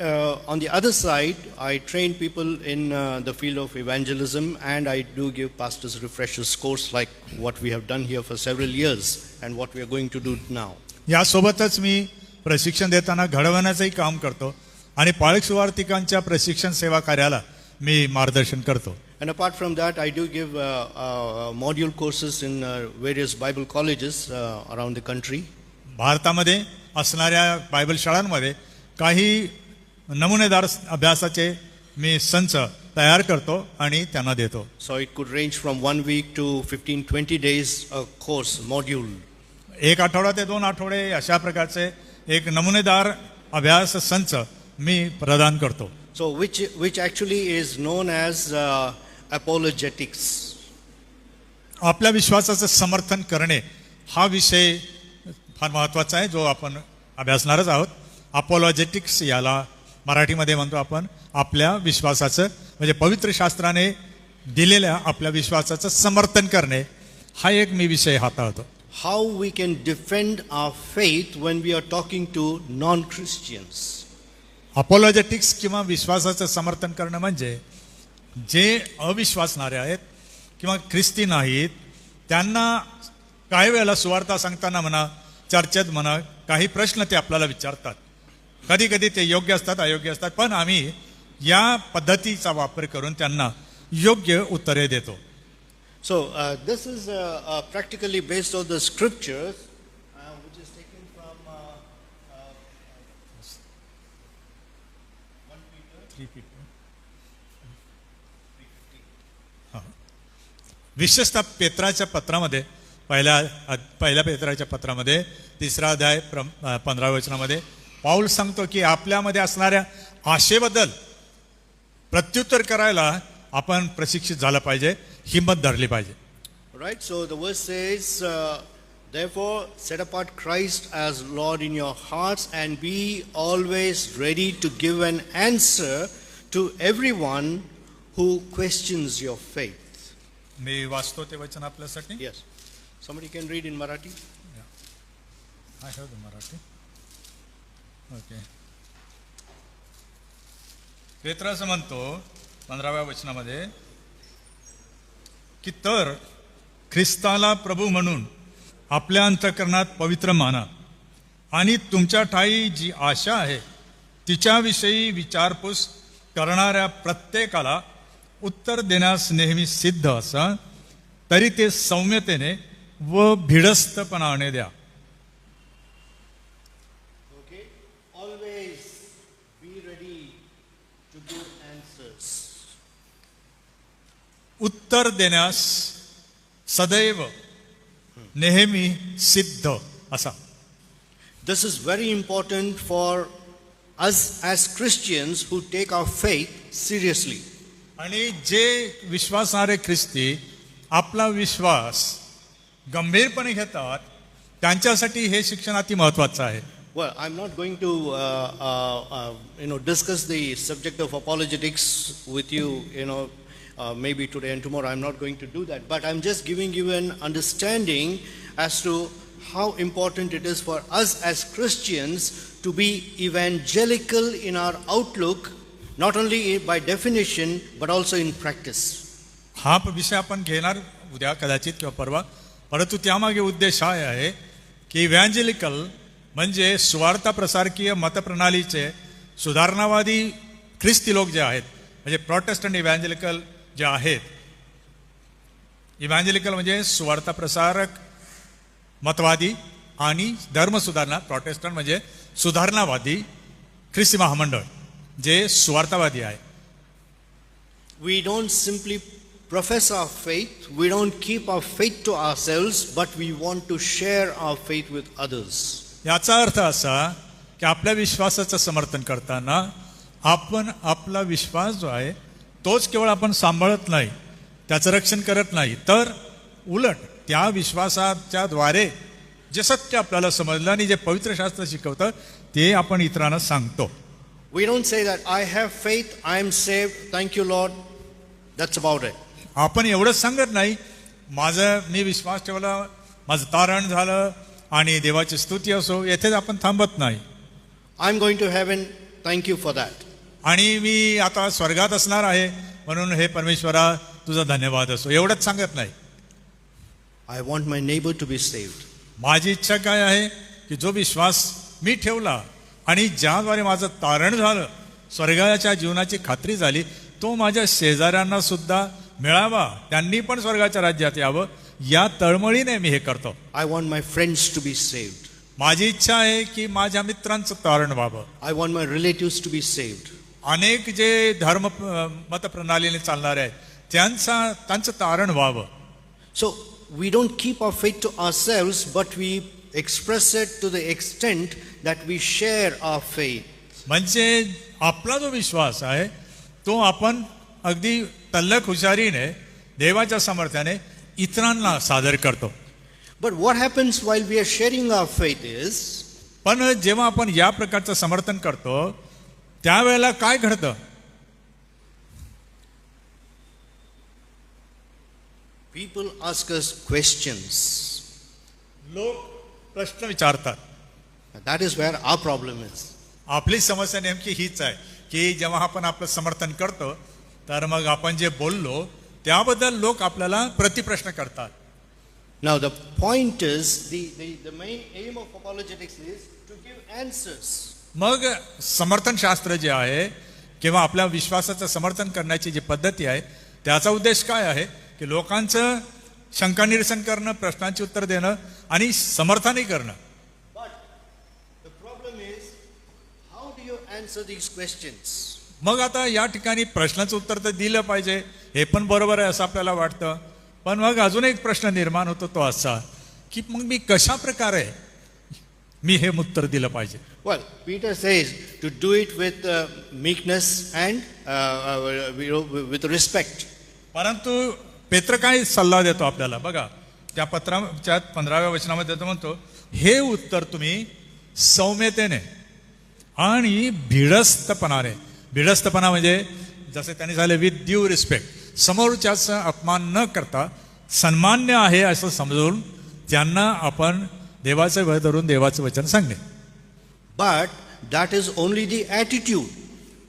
on the other side, I train people in the field of evangelism, and I do give pastors refreshers course like what we have done here for several years and what we are going to do now. या सोबतच मी प्रशिक्षण देताना घडवण्याचंही काम करतो आणि पाळक सुवार्तिकांच्या प्रशिक्षण सेवा कार्याला मी मार्गदर्शन करतो. And apart from that, I do give module courses in various Bible colleges around the country. भारतामध्ये असणाऱ्या बायबल शाळांमध्ये काही नमुनेदार अभ्यासाचे मी संच तयार करतो आणि त्यांना देतो. So it could range from 1 week to 15-20 days a course module. एक आठवडा ते 2 आठवडे अशा प्रकारचे एक नमुनेदार अभ्यास संच मी प्रदान करतो. So which actually is known as apologetics. आपल्या विश्वासाचं समर्थन करणे हा विषय फार महत्त्वाचा आहे जो आपण अभ्यासणारच आहोत. अपोलॉजेटिक्स याला मराठीमध्ये म्हणतो आपण. आपल्या विश्वासाचं म्हणजे पवित्र शास्त्राने दिलेल्या आपल्या विश्वासाचं समर्थन करणे हा एक मी विषय हाताळतो. How we can defend our faith when we are talking to non-Christians. अपोलॉजेटिक्स किंवा विश्वासाचं समर्थन करणं म्हणजे जे अविश्वासणारे आहेत किंवा ख्रिस्ती नाहीत त्यांना काही वेळेला सुवार्ता सांगताना म्हणा, चर्चेत म्हणा, काही प्रश्न ते आपल्याला विचारतात. कधी कधी ते योग्य असतात, अयोग्य असतात, पण आम्ही या पद्धतीचा वापर करून त्यांना योग्य उत्तरे देतो. So this is practically based on the scriptures, which is taken from 1 Peter. विशेषतः पेत्राच्या पत्रामध्ये पहिल्या पेत्राच्या पत्रामध्ये 3 अध्याय 15 वचनामध्ये पाऊल सांगतो की आपल्यामध्ये असणाऱ्या आशेबद्दल प्रत्युत्तर करायला आपण प्रशिक्षित झालं पाहिजे, हिंमत धरली पाहिजे. Right, so the verse says, therefore set apart Christ as Lord in your hearts and be always ready to give an answer to everyone who questions your faith. मी वाचतो ते वचन आपल्यासाठी. Yes. Somebody can read in Marathi? I have the Marathi. Okay. पेत्रास म्हणतो 15व्या वचनामध्ये की तर ख्रिस्ताला प्रभू म्हणून आपल्या अंतःकरणात पवित्र माना आणि तुमच्या ठाई जी आशा आहे तिच्याविषयी विचारपूस करणाऱ्या प्रत्येकाला उत्तर देण्यास नेहमी सिद्ध असा, तरी ते सौम्यतेने व भिडस्तपणाने द्या. Okay. Always be ready to give answers. उत्तर देण्यास सदैव नेहमी सिद्ध असा. This is very important for us as Christians who take our faith seriously. आणि जे विश्वासार्ह ख्रिस्ती आपला विश्वास गंभीरपणे घेतात त्यांच्यासाठी हे शिक्षण अति महत्त्वाचं आहे. Well, I'm not going to discuss the subject of apologetics with you, maybe today and tomorrow. I'm not going to do that. But I'm just giving you an understanding as to how important it is for us as Christians to be evangelical in our outlook, not only by definition, but also in practice. हा विषय आपण घेणार उद्या कदाचित किंवा परवा, परंतु त्यामागे उद्देश हा आहे की इव्हँजेलिकल म्हणजे सुवार्ता प्रसारकीय मतप्रणालीचे सुधारणावादी ख्रिस्ती लोक जे आहेत, म्हणजे प्रोटेस्टंट इव्हँजेलिकल जे आहेत. इव्हँजेलिकल म्हणजे सुवार्ता प्रसारक मतवादी आणि धर्म सुधारणा, प्रोटेस्टंट म्हणजे सुधारणावादी ख्रिस्ती महामंडळ जे सुवार्थावादी आहे. We don't simply profess our faith, we don't keep our faith to ourselves, but we want to share our faith with others. याचा अर्थ असा की आपल्या विश्वासाचं समर्थन करताना आपण आपला विश्वास जो आहे तोच केवळ आपण सांभाळत नाही, त्याचं रक्षण करत नाही, तर उलट त्या विश्वासाच्या द्वारे जे सत्य आपल्याला समजलं आणि जे पवित्र शास्त्र शिकवतं ते आपण इतरांना सांगतो. We don't say that I have faith, I am saved, thank you Lord, that's about it. आपण एवढंच सांगत नाही मी विश्वास ठेवला, माझं तारण झालं आणि देवाची स्तुती असो, येथेच आपण थांबत नाही. I'm going to heaven, thank you for that. आणि मी आता स्वर्गात असणार आहे म्हणून हे परमेश्वरा तुझा धन्यवाद असो, एवढंच सांगत नाही. I want my neighbor to be saved. माझी इच्छा काय आहे की जो विश्वास मी ठेवला आणि ज्याद्वारे माझं तारण झालं, स्वर्गाच्या जीवनाची खात्री झाली, तो माझ्या शेजाऱ्यांना सुद्धा मिळावा, त्यांनी पण स्वर्गाच्या राज्यात यावं, या तळमळीने मी हे करतो. I want my friends to be saved. माझी इच्छा आहे की माझ्या मित्रांचं तारण व्हावं. I want my relatives to be saved. अनेक जे धर्म मतप्रणालीने चालणारे आहेत त्यांचं तारण व्हावं. So we don't keep our faith to ourselves, but we express it to the extent that we share our faith. म्हणजे आपला जो विश्वास आहे तो आपण अगदी तल्लख हुशारीने देवाच्या सामर्थ्याने इतरांना सादर करतो. But what happens while we are sharing our faith is, पण जेव्हा आपण या प्रकारचं समर्थन करतो त्यावेळेला काय घडतं? people ask us questions. लोक प्रश्न विचारतात. That is where our problem is. आपली समस्या नेमकी हीच आहे की जेव्हा आपण आपलं समर्थन करतो तर मग आपण जे बोललो त्याबद्दल लोक आपल्याला प्रतिप्रश्न करतात. Now the point is, the main aim of apologetics is to give answers. मग समर्थन शास्त्र जे आहे किंवा आपल्या विश्वासाचं समर्थन करण्याची जी पद्धती आहे त्याचा उद्देश काय आहे की लोकांचं शंका निरसन करणं, प्रश्नांची उत्तर देणं आणि समर्थनही करणं. But the problem is, how do you answer these questions? मग आता या ठिकाणी प्रश्नाचं उत्तर तर दिलं पाहिजे, हे पण बरोबर आहे असं आपल्याला वाटतं. पण मग अजून एक प्रश्न निर्माण होतो तो असा की मग मी कशा प्रकारे मी हे उत्तर दिलं पाहिजे. Well, Peter says to do it with meekness and with respect. परंतु पेत्र काय सल्ला देतो आपल्याला बघा त्या पत्राच्या 15व्या वचनामध्ये तो म्हणतो हे उत्तर तुम्ही सौम्यतेने आणि भिडस्तपणाने. भिडस्तपणा म्हणजे जसे त्यांनी झाले विथ ड्यू रिस्पेक्ट, समोरच्याचा अपमान न करता सन्मान्य आहे असं समजून त्यांना आपण देवाचे भय धरून देवाचं वचन सांगणे. But that is only the attitude.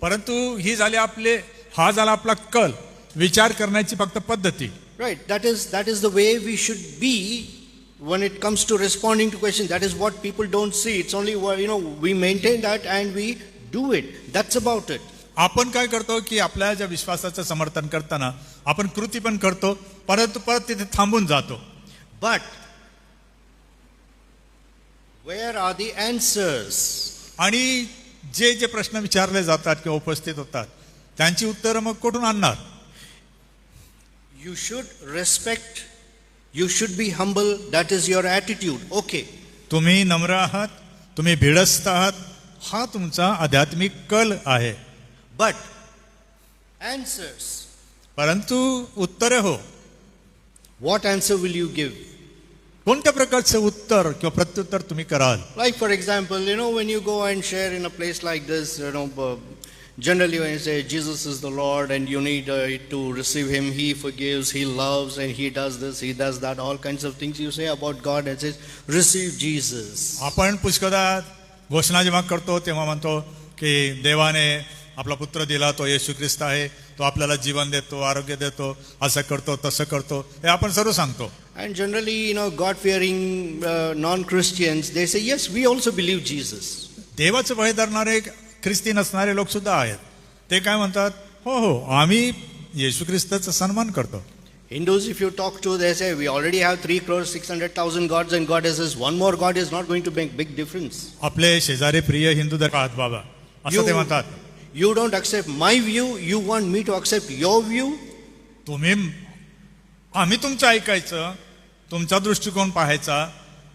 परंतु ही झाली हा झाला आपला कल, विचार करण्याची फक्त पद्धती. Right, that is the way we should be when it comes to responding to questions. That is what people don't see. It's only, we maintain that and we do it. That's about it. आपण काय करतो की आपल्या ज्या विश्वासाचं समर्थन करताना आपण कृती पण करतो, परंतु परत तिथे थांबून जातो. But where are the answers? आणि जे प्रश्न विचारले जातात किंवा उपस्थित होतात त्यांची उत्तरं मग कुठून आणणार. You should respect, you should be humble, that is your attitude. Okay. तुम्ही नम्र आहात, तुम्ही भिडस्त आहात, हा तुमचा आध्यात्मिक कल आहे. But answers, परंतु उत्तरे हो, what answer will you give? कोणत्या प्रकारचे उत्तर किंवा प्रत्युत्तर तुम्ही कराल. Like for example, when you go and share in a place like this, generally when you say Jesus is the Lord and you need to receive Him, He forgives, He loves and He does this, He does that, all kinds of things you say about God and says, receive Jesus. आपण पुष्कळदा घोषणा जेव्हा करतो तेव्हा म्हणतो की देवाने आपला पुत्र दिला, तो येशू ख्रिस्त आहे, तो आपल्याला जीवन देतो, आरोग्य देतो, असं करतो तसं करतो, हे आपण सर्व सांगतो. And generally, God-fearing non-Christians, they say, yes, we also believe Jesus. देवाचं भय धरणारे ख्रिस्ती नसणारे लोक सुद्धा आहेत. ते काय म्हणतात, हो आम्ही येशू ख्रिस्ताचा सन्मान करतो. Hindus, if you talk to, they say, we already have 3,600,000 gods and God says, one more God is not going to make big difference. आपले शेजारी प्रिय हिंदू धर्म आहात बाबा असं ते म्हणतात. You don't accept my view, you want me to accept your view? आम्ही तुमचं ऐकायचं, तुमचा दृष्टिकोन पाहायचा,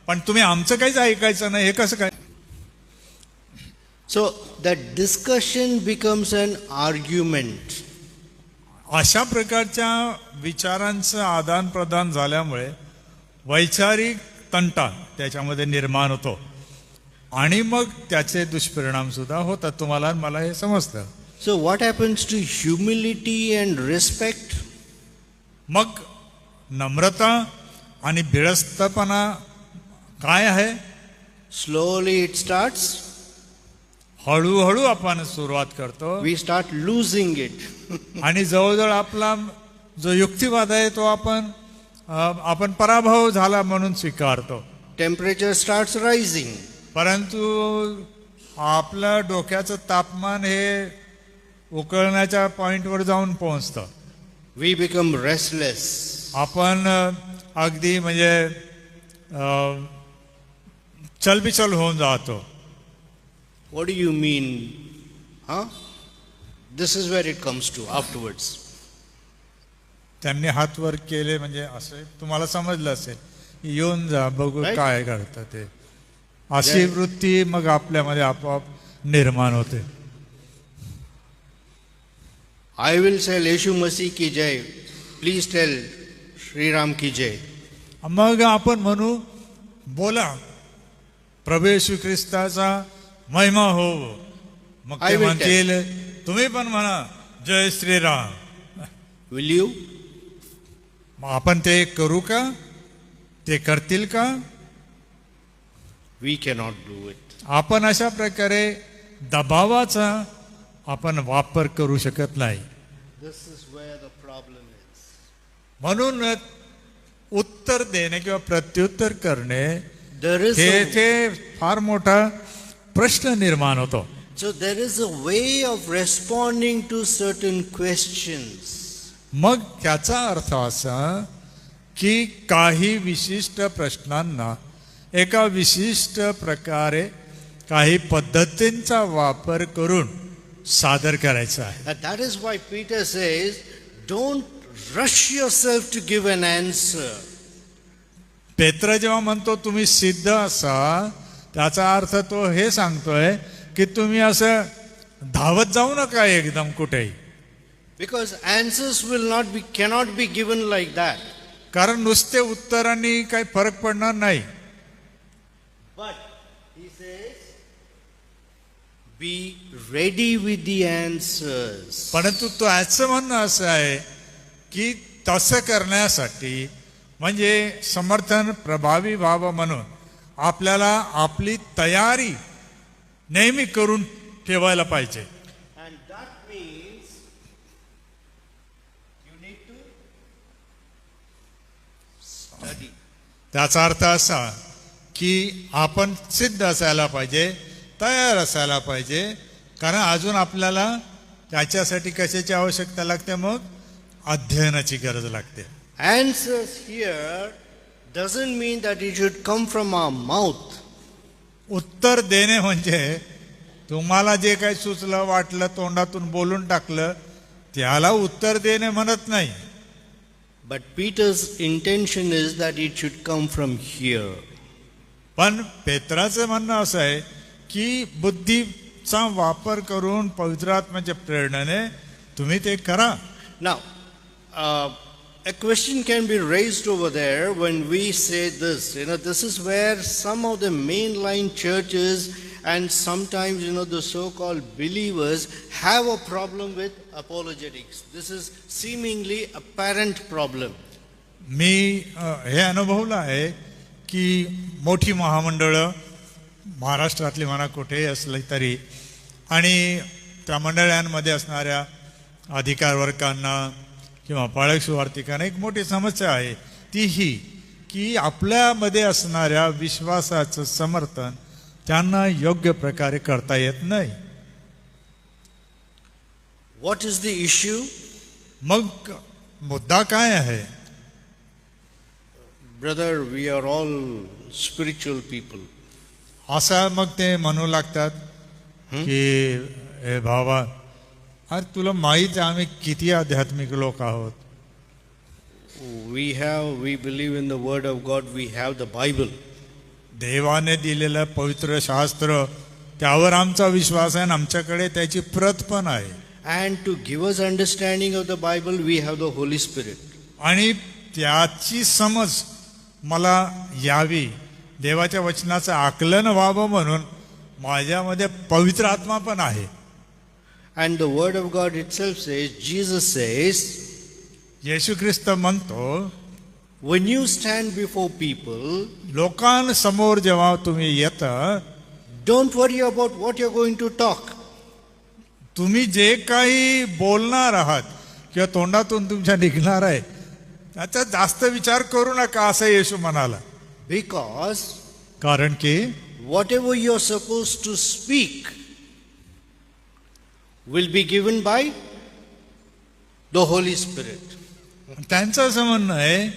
पण तुम्ही आमचं काहीच ऐकायचं नाही, हे कसं काय. So that discussion becomes an argument. अशा प्रकारच्या विचारांचं आदान प्रदान झाल्यामुळे वैचारिक तंटा त्याच्यामध्ये निर्माण होतो आणि मग त्याचे दुष्परिणाम सुद्धा होतात. तुम्हाला मला हे समजतं. So what happens to humility and respect? मग नम्रता आणि भिडस्तपणा काय आहे. Slowly it starts. हळूहळू आपण सुरुवात करतो. We start losing it. आणि जवळजवळ आपला जो युक्तिवाद आहे तो आपण पराभव झाला म्हणून स्वीकारतो. Temperature starts rising. परंतु आपल्या डोक्याचं तापमान हे उकळण्याच्या पॉइंटवर जाऊन पोहोचतं. We become restless. आपण अगदी म्हणजे चलबिचल होऊन जातो. What do you mean? This is where it comes to afterwards. त्यांनी हात वर केले म्हणजे असे तुम्हाला समजलं असेल, येऊन जा बघू काय करतात ते. अशी वृत्ती मग आपल्यामध्ये आपोआप निर्माण होते. I will say Yeshu Masih ki jai. Please tell Sri Ram ki jai. मग आपण म्हणू बोला प्रभू येशू ख्रिस्ताचा महिमा हो. मग ते म्हणतील तुम्ही पण म्हणा जय श्रीराम. Will you? मग आपण ते करू का, ते करतील का. We cannot do it. आपण अशा प्रकारे दबावाचा आपण वापर करू शकत नाही. This is where the problem is. म्हणून उत्तर देणे किंवा प्रत्युत्तर करणे There is हे फार मोठा प्रश्न निर्माण होतो. So there is a way of responding to certain questions. मग त्याचा अर्थ असा की काही विशिष्ट प्रश्नांना एका विशिष्ट प्रकारे काही पद्धतींचा वापर करून सादर करायचा आहे. And that is why Peter says, don't rush yourself to give an answer. पेत्र जेव्हा म्हणतो तुम्ही सिद्ध असा, त्याचा अर्थ तो हे सांगतोय की तुम्ही असं धावत जाऊ नका एकदम कुठेही. Because answers cannot be given like that. कारण नुसते उत्तरांनी काही फरक पडणार नाही. But he says, be ready with the answers. परंतु तो याचं म्हणणं असं आहे की तसं करण्यासाठी म्हणजे समर्थन प्रभावी व्हावं म्हणून आपल्याला आपली तयारी नेहमी करून ठेवायला पाहिजे. And that means you need to study. त्याचा अर्थ असा की आपण सिद्ध असायला पाहिजे, तयार असायला पाहिजे. कारण अजून आपल्याला त्याच्यासाठी कशाची आवश्यकता लागते? मग अध्ययनाची गरज लागते. Answers here doesn't mean that it should come from our mouth. उत्तर देणे म्हणजे तुम्हाला जे काही सुचलं वाटलं तोंडातून बोलून टाकलं त्याला उत्तर देणे म्हणत नाही. But Peter's intention is that it should come from here. पण पेत्राचं म्हणणं असं आहे की बुद्धीचा वापर करून पवित्र आत्म्याच्या प्रेरणेने तुम्ही ते करा. Now, a question can be raised over there when we say this. This is where some of the mainline churches and sometimes, the so-called believers have a problem with apologetics. This is seemingly apparent problem. मी हे अनुभवलं आहे की मोठी महामंडळं महाराष्ट्रातली म्हणा कुठेही असली तरी आणि त्या मंडळांमध्ये असणाऱ्या अधिकार वर्गांना किंवा पाळक सुवार्तिकांना एक मोठी समस्या आहे, ती ही की आपल्यामध्ये असणाऱ्या विश्वासाचं समर्थन त्यांना योग्य प्रकारे करता येत नाही. What is the issue? मग मुद्दा काय आहे? Brother, we are all spiritual people. असं मग ते म्हणू लागतात की हे भावा, अरे तुला माहीत आहे आम्ही किती आध्यात्मिक लोक आहोत. We believe in the word of God. We have the Bible. देवाने दिलेलं पवित्र शास्त्र, त्यावर आमचा विश्वास आहे आणि आमच्याकडे त्याची प्रत पण आहे. And to give us understanding of the Bible, we have the Holy Spirit. आणि त्याची समज मला यावी, देवाच्या वचनाचं आकलन व्हावं म्हणून माझ्यामध्ये पवित्र आत्मा पण आहे. And the word of God itself says, Jesus says, येशू ख्रिस्त म्हणतो, when you stand before people, लोकांसमोर जेव्हा तुम्ही येता, don't worry about what you're going to talk. तुम्ही जे काही बोलणार आहात किंवा तोंडातून तुमच्या निघणार आहे त्याचा जास्त विचार करू नका, असं येशू म्हणाला. Because कारण की whatever you're supposed to speak will be given by the Holy Spirit. त्यांचं असं म्हणणं आहे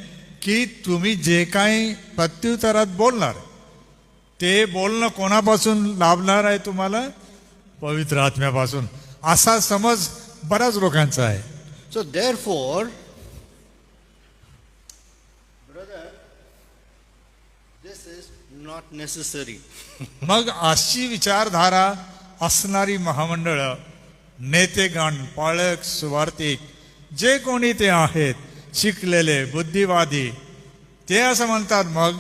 की तुम्ही जे काही प्रत्युत्तरात बोलणार ते बोलणं कोणापासून लाभणार आहे? तुम्हाला पवित्र आत्म्यापासून. असा समज बऱ्याच लोकांचा आहे. So therefore, brother, this is not necessary. मग अशी विचारधारा असणारी महामंडळं, नेतेगण, पाळक, सुवार्तिक, जे कोणी ते आहेत, शिकलेले, बुद्धिवादी, ते असं म्हणतात मग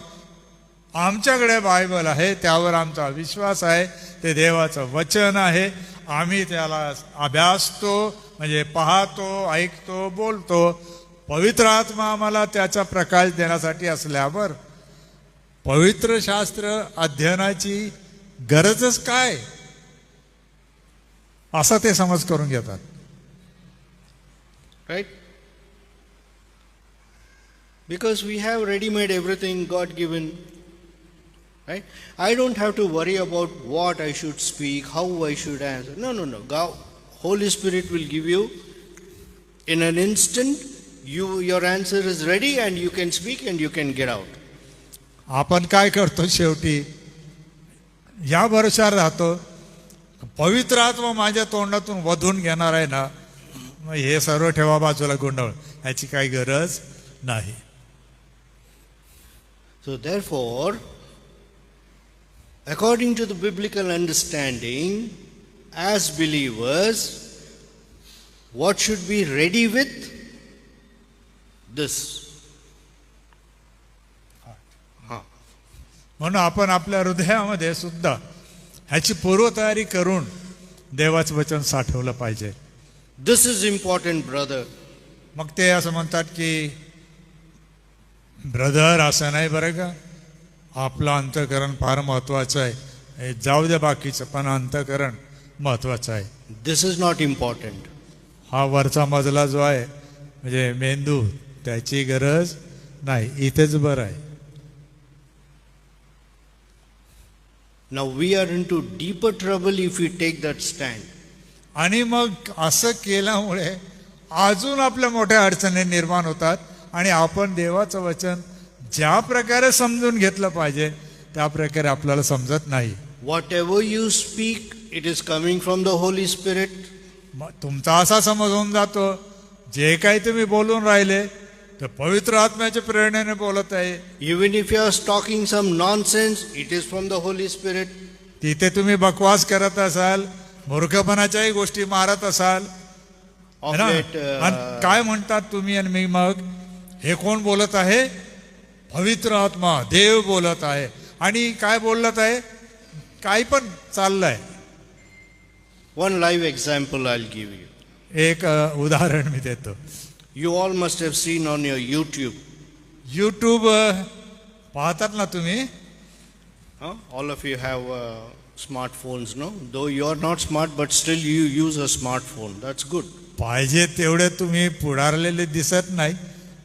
आमच्याकडे बायबल आहे, त्यावर आमचा विश्वास आहे, ते देवाचं वचन आहे, आम्ही त्याला अभ्यासतो, म्हणजे पाहतो, ऐकतो, बोलतो. पवित्र आत्मा आम्हाला त्याचा प्रकाश देण्यासाठी असल्यावर पवित्र शास्त्र अध्ययनाची गरजच काय, असा ते समज करून घेतात. Right? Because we have ready-made everything God-given. Right? I don't have to worry about what I should speak, how I should answer. No. God, Holy Spirit will give you in an instant. Your answer is ready and you can speak and you can get out. आपण काय करतो? शेवटी या भरोशावर राहतो, पवित्र आत्मा माझ्या तोंडातून वधून घेणार आहे ना, मग हे सर्व ठेवा बाजूला गोंधळ, याची काही गरज नाही. So therefore, according to the biblical understanding, as believers, what should be ready with? This. म्हणून आपण आपल्या हृदयामध्ये सुद्धा ह्याची पूर्वतयारी करून देवाचं वचन साठवलं पाहिजे. This is important, brother. मग ते असं म्हणतात की ब्रदर असं नाही बरं का, आपलं अंतःकरण फार महत्वाचं आहे, हे जाऊ दे बाकीचं, पण अंतःकरण महत्वाचं आहे. This is not important. हा वरचा मजला जो आहे म्हणजे मेंदू, त्याची गरज नाही, इथेच बरं आहे. Now we are into deeper trouble if we take that stand. आणि मग असं केल्यामुळे अजून आपल्या मोठ्या अडचणी निर्माण होतात आणि आपण देवाचं वचन ज्या प्रकारे समजून घेतलं पाहिजे त्या प्रकारे आपल्याला समजत नाही. Whatever you speak, it is coming from the Holy Spirit. तुमचा असा समज होऊन जातो जे काही तुम्ही बोलून राहिले तर पवित्र आत्म्याच्या प्रेरणेने बोलत आहे. Even if you are talking some nonsense, it is from the Holy Spirit. तिथे तुम्ही बकवास करत असाल, मूर्खपणाच्याही गोष्टी मारत असाल Of है ना? it, आणि काय म्हणतात तुम्ही आणि मी, मग हे कोण बोलत आहे? पवित्र आत्मा, देव बोलत आहे. आणि काय बोलत आहे? काय पण चाललंय. One live example I'll give you. एक उदाहरण मी देतो. You all must have seen on your YouTube. YouTube पाहतात ना तुम्ही? Huh? All of you have smartphones, no? Though you are not smart, but still you use a smartphone. That's good. पाहिजे तेवढे तुम्ही पुढारलेले दिसत नाही,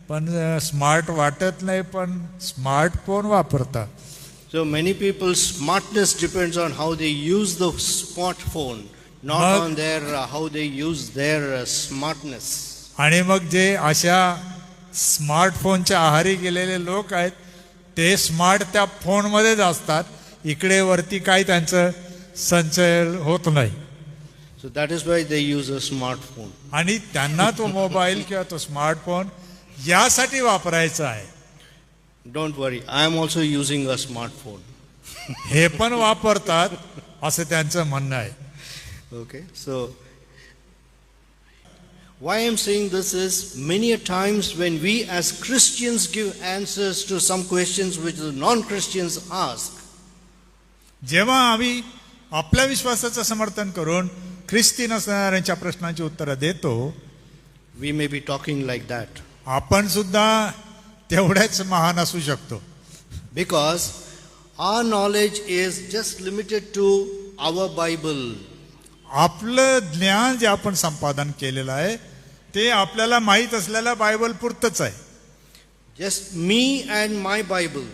पण स्मार्ट वाटत नाही, पण स्मार्टफोन वापरता. So many people's smartness depends on how they use the smartphone, not on their how they use their smartness. आणि मग जे अशा स्मार्टफोनच्या आहारी गेलेले लोक आहेत ते स्मार्ट त्या फोनमध्येच असतात, इकडे वरती काही त्यांचं संचय होत नाही. So that is why they use a smartphone. आणि त्यांना तो मोबाईल किंवा तो स्मार्टफोन यासाठी वापरायचा आहे. Don't worry, I am also using a smartphone. हे पण वापरतात असं त्यांचं म्हणणं आहे. Okay, so why I am saying this is many a times when we as Christians give answers to some questions which the non-Christians ask. जेव्हा आम्ही आपल्या विश्वासाचं समर्थन करून ख्रिस्ती नसणाऱ्यांच्या प्रश्नांची उत्तरं देतो, we may be talking like that. आपण सुद्धा तेवढ्याच महान असू शकतो. Because our knowledge is just limited to our Bible. आपलं ज्ञान जे आपण संपादन केलेलं आहे ते आपल्याला माहीत असलेल्या बायबल पुरतच आहे. Just me and my Bible.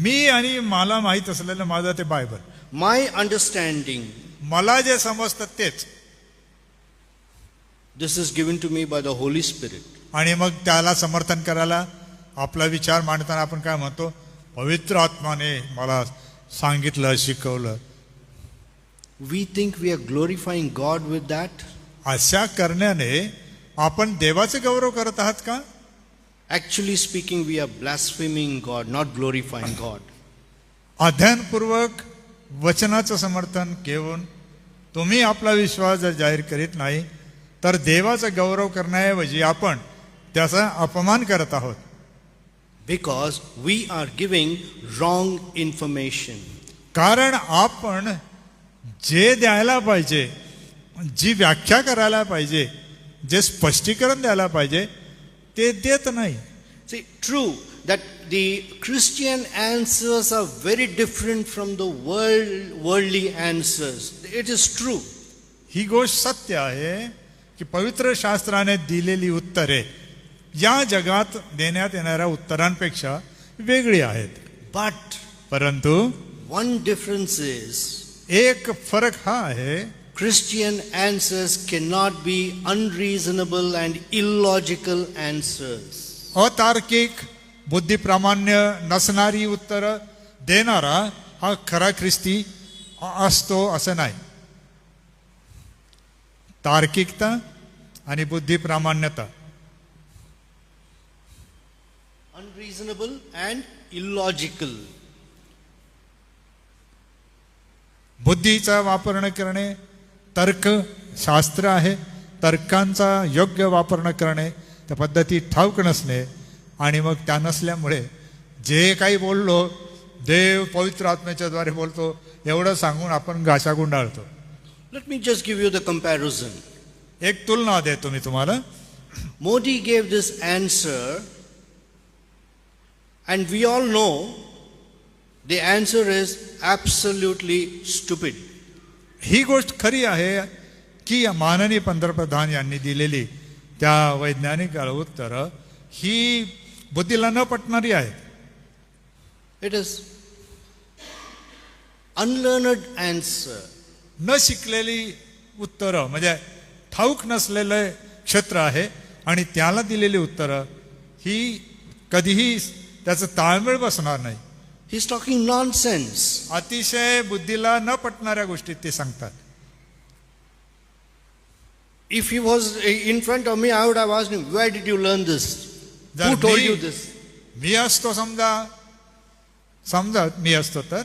मी आणि मला माहीत असलेलं माझं ते बायबल, My understanding. मला जे समजतं तेच. This is given to me by the Holy Spirit. आणि मग त्याला समर्थन करायला आपला विचार मांडताना आपण काय म्हणतो? पवित्र आत्माने मला सांगितलं, शिकवलं. We think we are glorifying God with that. अशा करण्याने आपण देवाचे गौरव करत आहात का? Actually speaking, we are blaspheming God, not glorifying God. अध्ययनपूर्वक वचनाचं समर्थन घेऊन तुम्ही आपला विश्वास जर जाहीर करीत नाही तर देवाचा गौरव करण्याऐवजी आपण त्याचा अपमान करत आहोत. Because we are giving wrong information. कारण आपण जे द्यायला पाहिजे, जी व्याख्या करायला पाहिजे, जे स्पष्टीकरण द्यायला पाहिजे ते देत नाही. See, true that the Christian answers are very different from the worldly answers. It is true. ही गोष्ट सत्य आहे की पवित्र शास्त्राने दिलेली उत्तरे या जगात देण्यात येणाऱ्या उत्तरांपेक्षा वेगळी आहेत. But परंतु one difference is एक फरक हा आहे, Christian answers cannot be unreasonable and illogical answers. अतार्किक, बुद्धिप्रामाण्य नसणारी उत्तर देणारा हा खरा ख्रिस्ती असतो असं नाही. तार्किकता आणि बुद्धिप्रामाण्यता. Unreasonable and illogical. बुद्धीचा वापर न करणे, तर्क शास्त्र आहे, तर्कांचा योग्य वापर न करणे, त्या पद्धती ठाऊक नसणे, आणि मग त्या नसल्यामुळे जे काही बोललो देव पवित्र आत्म्याच्या द्वारे बोलतो एवढं सांगून आपण गाशा गुंडाळतो. Let me just give you the comparison. एक तुलना देतो मी तुम्हाला. Modi gave this answer, and we all know the answer is absolutely stupid. ही गोष्ट खरी आहे की माननीय पंतप्रधान यांनी दिलेली त्या वैज्ञानिक उत्तरं ही बुद्धीला न पटणारी आहेत. It is unlearned answer. न शिकलेली उत्तरं म्हणजे ठाऊक नसलेलं क्षेत्र आहे, आणि त्याला दिलेली उत्तरं ही कधीही त्याचं ताळमेळ बसणार नाही. He's talking nonsense. अतिशय बुद्धीला न पटणाऱ्या गोष्टी ते सांगतात. If he was in front of me, I would have asked him, where did you learn this? Who told you this? मी असतो समजा मी असतो तर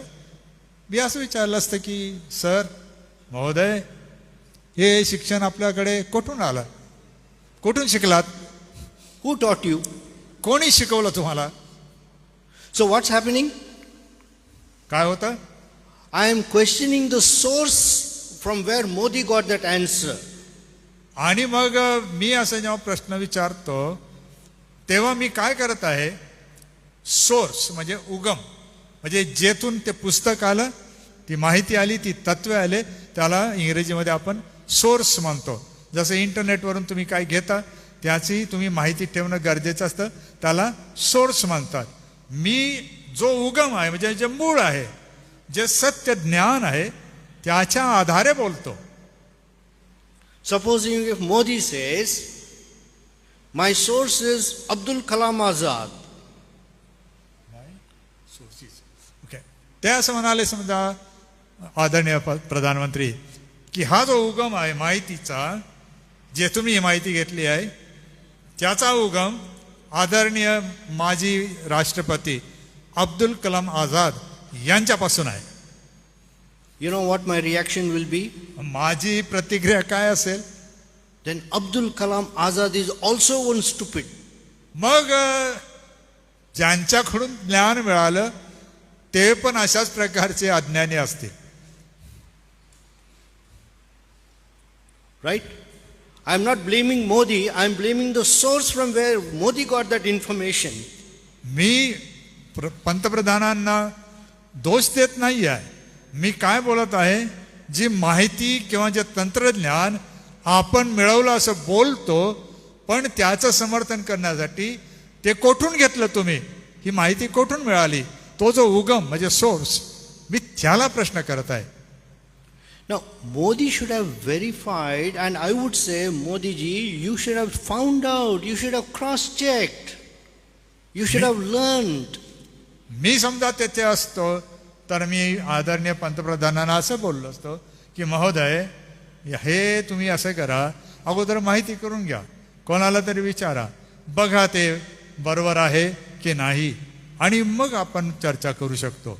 मी असं विचारलं असतं की सर महोदय हे शिक्षण आपल्याकडे कुठून आलं, कुठून शिकलात, Who taught you? कोणी शिकवलं तुम्हाला. So what's happening? काय होतं? I am questioning the source from where Modi got that answer. आणि मग मी असं जेव्हा प्रश्न विचारतो तेव्हा मी काय करत आहे, सोर्स म्हणजे उगम, म्हणजे जेथून ते पुस्तक आलं, ती माहिती आली, ती तत्वे आले, त्याला इंग्रजीमध्ये आपण सोर्स म्हणतो. जसं इंटरनेटवरून तुम्ही काय घेता त्याची तुम्ही माहिती ठेवणं गरजेचं असतं, त्याला सोर्स म्हणतात. मी जो उगम आहे म्हणजे जे मूळ आहे, जे सत्य ज्ञान आहे, त्याच्या आधारे बोलतो. Supposing if Modi says, my source is Abdul Kalam Azad. Okay, ते असं म्हणाले समजा आदरणीय प्रधानमंत्री की हा जो उगम आहे माहितीचा, जे तुम्ही ही माहिती घेतली आहे त्याचा उगम आदरणीय माजी राष्ट्रपती अब्दुल कलाम आझाद यांच्यापासून आहे. You know what my reaction will be? माझी प्रतिक्रिया काय असेल? Then Abdul Kalam Azad is also one stupid. मग ज्यांच्याकडून ज्ञान मिळालं ते पण अशाच प्रकारचे अज्ञानी असतील. Right? I am not blaming Modi, I am blaming the source from where Modi got that information. मी पंतप्रधानांना दोष देत नाही आहे. मी काय बोलत आहे, जी माहिती किंवा जे तंत्रज्ञान आपण मिळवलं असं बोलतो, पण त्याचं समर्थन करण्यासाठी ते कोठून घेतलं तुम्ही, ही माहिती कोठून मिळाली, तो जो उगम म्हणजे सोर्स, मी त्याला प्रश्न करत आहे. Now, Modi should have verified, and I would say, Modi ji, you should have found out, you should have cross-checked, you should have learned. मी समजा तेथे असतो तर मी आदरणीय पंतप्रधानांना असं बोललो असतो की महोदय हे तुम्ही असं करा, अगोदर माहिती करून घ्या, कोणाला तरी विचारा, बघा ते बरोबर आहे की नाही, आणि मग आपण चर्चा करू शकतो.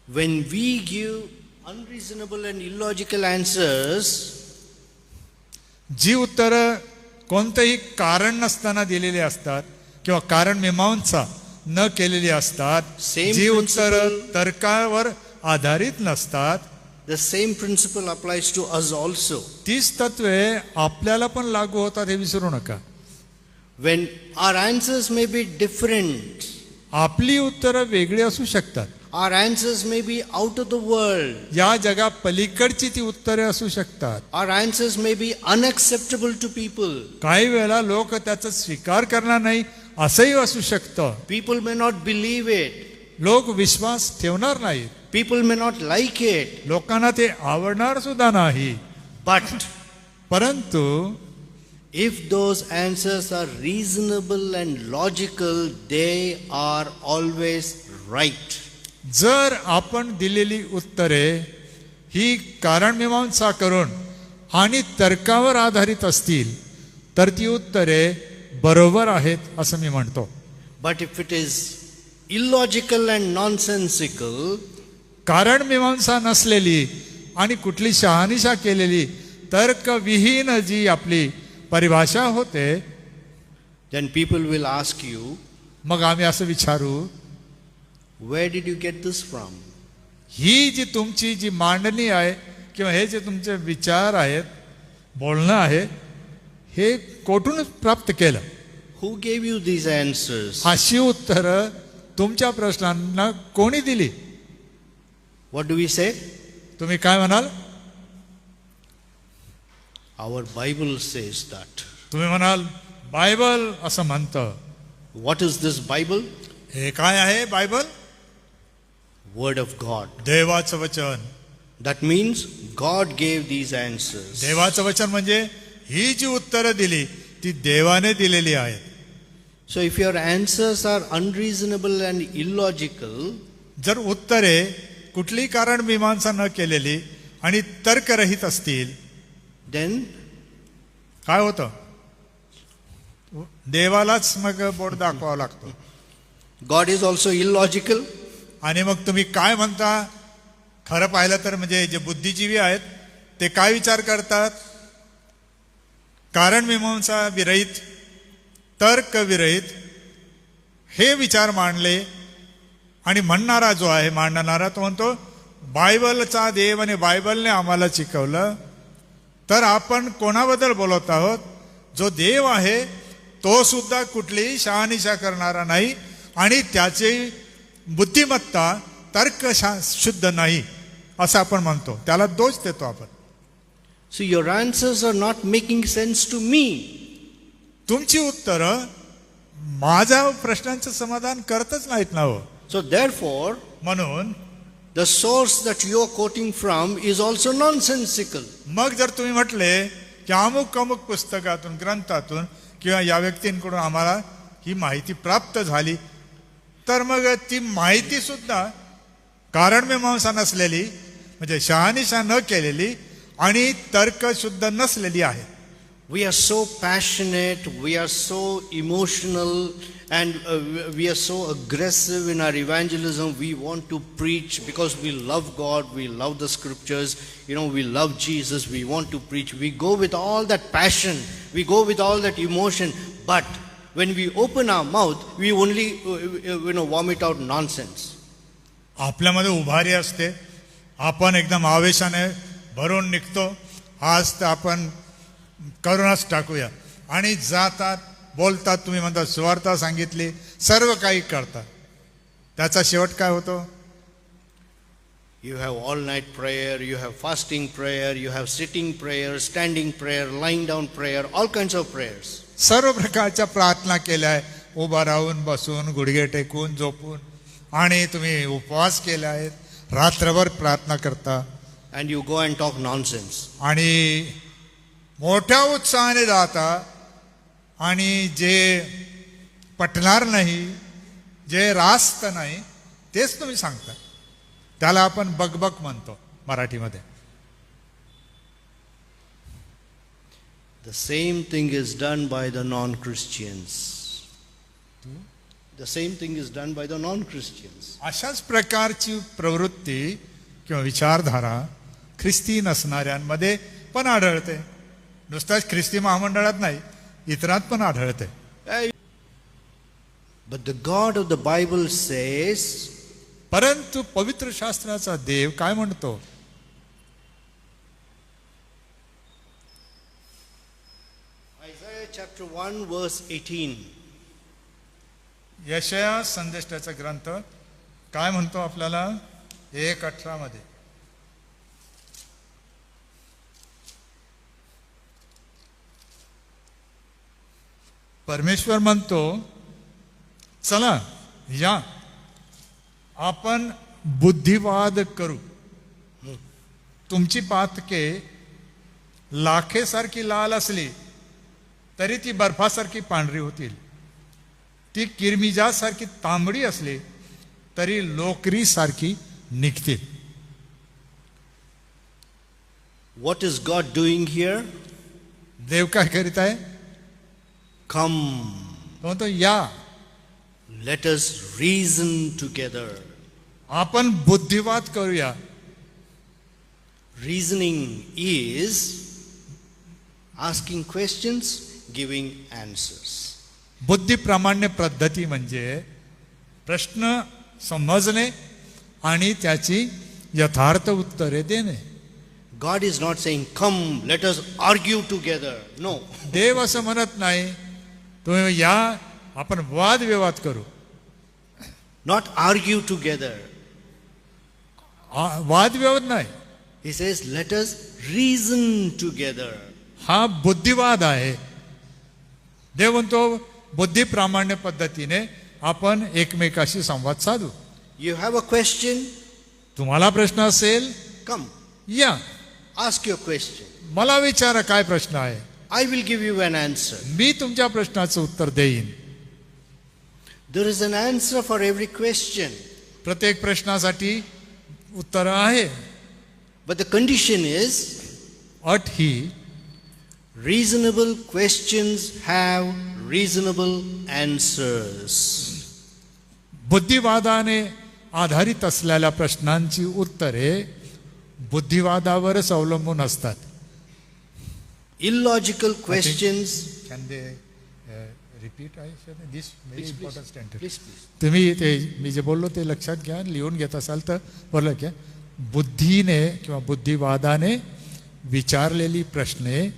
When we give unreasonable and illogical answers, जी उत्तरं कोणतंही कारण नसताना दिलेली असतात किंवा कारण मीमांसा न केलेली असतात, जी उत्तरं तर्कावर आधारित नसतात, the same principle applies to us also. तीच तत्वे आपल्याला पण लागू होतात हे विसरू नका. When our answers may be different, आपली उत्तरं वेगळी असू शकतात, our answers may be out of the world, या जगा पलीकडची ती उत्तरे असू शकतात, our answers may be unacceptable to people, काही वेळा लोक त्याचा स्वीकार करणार नाही असंही असू शकतं, people may not believe it, लोक विश्वास ठेवणार नाहीत, people may not like it, लोकांना ते आवडणार सुद्धा नाही. but परंतु if those answers are reasonable and logical, they are always right. जर आपण दिलेली उत्तरे ही कारणमीमांसा करून आणि तर्कावर आधारित असतील तर ती उत्तरे बरोबर आहेत असं मी म्हणतो. But if it is illogical and nonsensical, कारण मीमांसा नसलेली आणि कुठली शहानिशा केलेली तर्कविहीन जी आपली परिभाषा होते, then people will ask you, मग आम्ही असं विचारू, where did you get this from? ही जी तुमची जी मांडणी आहे किंवा हे जे तुमचे विचार आहेत, बोलणं आहे, हे कोठून प्राप्त केलं? Who gave you these answers? अशी उत्तरं तुमच्या प्रश्नांना कोणी दिली? What do we say? तुम्ही काय म्हणाल? Our Bible says that. तुम्ही म्हणाल बायबल असं म्हणतं. What is this Bible? हे काय आहे बायबल? Word of God. देवाचं वचन. That means God gave these answers. देवाचं वचन म्हणजे ही जी उत्तरं दिली ती देवाने दिलेली आहेत. So if your answers are unreasonable and illogical, जर उत्तरे कुठली कारण मीमांसा न केलेली आणि तर्करहित असतील, then काय होतं? देवालाच मग बोट दाखवावा लागतो. God is also illogical. आणि मग तुम्ही काय म्हणता? खरं पाहिलं तर म्हणजे जे बुद्धिजीवी आहेत ते काय विचार करतात? कारण मीमांसा विरहित, तर्क विरहित हे विचार मांडले. आणि म्हणणारा जो आहे, मांडणारा, तो म्हणतो बायबलचा देव आणि बायबलने आम्हाला शिकवलं. तर आपण कोणाबद्दल बोलत आहोत? जो देव आहे तो सुद्धा कुठलीही शहानिशा करणारा नाही आणि त्याची बुद्धिमत्ता तर्क शुद्ध नाही असं आपण म्हणतो, त्याला दोष देतो आपण. So your answers are not making sense to me. तुमची उत्तरं माझ्या प्रश्नांचं समाधान करतच नाहीत ना हो. So therefore, म्हणून the source that you are quoting from is also nonsensical. मग जर तुम्ही म्हटले की अमुक अमुक पुस्तकातून, ग्रंथातून किंवा या व्यक्तींकडून आम्हाला ही माहिती प्राप्त झाली, तर मग ती माहिती सुद्धा कारण मीमांसा नसलेली, म्हणजे शहानिशा न केलेली आणि तर्क शुद्ध नसलेली आहे. We are so passionate, we are so emotional, and we are so aggressive in our evangelism. We want to preach because we love God, we love the scriptures, we love Jesus, we want to preach. We go with all that passion, we go with all that emotion, but when we open our mouth, we only vomit out nonsense. आपल्यामध्ये उभारी असते, आपण एकदम आवेशाने भरून निघतो, आज तर आपण करूनच टाकूया, आणि जातात, बोलतात, तुम्ही म्हणता सुवार्ता सांगितली, सर्व काही करतात. त्याचा शेवट काय होतो? You have all night prayer, you have fasting prayer, you have sitting prayer, standing prayer, lying down prayer, all kinds of prayers. सर्व प्रकारच्या प्रार्थना केल्या, उभा राहून, बसून, गुडघे टेकून, झोपून, आणि तुम्ही उपवास केले आहेत, रात्रभर प्रार्थना करता, and you go and talk nonsense. आणि मोठ्या उत्साहाने जाता, आणि जे पटणार नाही, जे रास्त नाही, तेच तुम्ही सांगता. त्याला आपण बकबक म्हणतो मराठीमध्ये. The same thing is done by the non-Christians. The same thing is done by the non-Christians. अशाच प्रकारची प्रवृत्ती किंवा विचारधारा ख्रिस्ती नसणाऱ्यांमध्ये पण आढळते. नुसताच ख्रिस्ती महामंडळात नाही, इतरात पण आढळते. But the God of the Bible says, परंतु पवित्र शास्त्राचा देव काय म्हणतो? Isaiah chapter 1 verse 18. यशाया संदेष्टाचा ग्रंथ काय म्हणतो आपल्याला? 1:18 मध्ये, परमेश्वर म्हणतो, चला या आपण बुद्धिवाद करू. तुमची पातके लाखेसारखी लाल असली तरी ती बर्फासारखी पांढरी होतील, ती किरमिजासारखी तांबडी असली तरी लोकरीसारखी निघतील. What is God doing here? देव काय करीत आहे? Come, तो म्हणतो या, let us reason together. आपण बुद्धिवाद करूया. Reasoning is asking questions, giving answers. बुद्धिप्रामाण्य पद्धती म्हणजे प्रश्न समजणे आणि त्याची यथार्थ उत्तरे देणे. God is not saying, come, let us argue together. No. देव असं म्हणत नाही तुम्ही या आपण वादविवाद करू. Not argue together. वादविवाद नाही, He says, let us reason together. हा बुद्धिवाद आहे. देव म्हणतो बुद्धिप्रामाण्य पद्धतीने आपण एकमेकाशी संवाद साधू. You have a question? तुम्हाला प्रश्न असेल Come, या, ask your question. मला विचारा काय प्रश्न आहे, I will give you an answer. मी तुमच्या प्रश्नाचं उत्तर देईन. There is an answer for every question. प्रत्येक प्रश्नासाठी उत्तर आहे. But the condition is, अट ही reasonable questions have reasonable answers. बुद्धिवादाने आधारित असलेल्या प्रश्नांची उत्तरे बुद्धिवादावरच अवलंबून असतात. Illogical questions. Can they repeat? This very important sentence. Please, please. तुम्ही ते मी जे बोललो ते लक्षात घ्या, लिहून घेत असाल तर बोललं घ्या. बुद्धीने किंवा बुद्धिवादाने विचारलेली प्रश्ने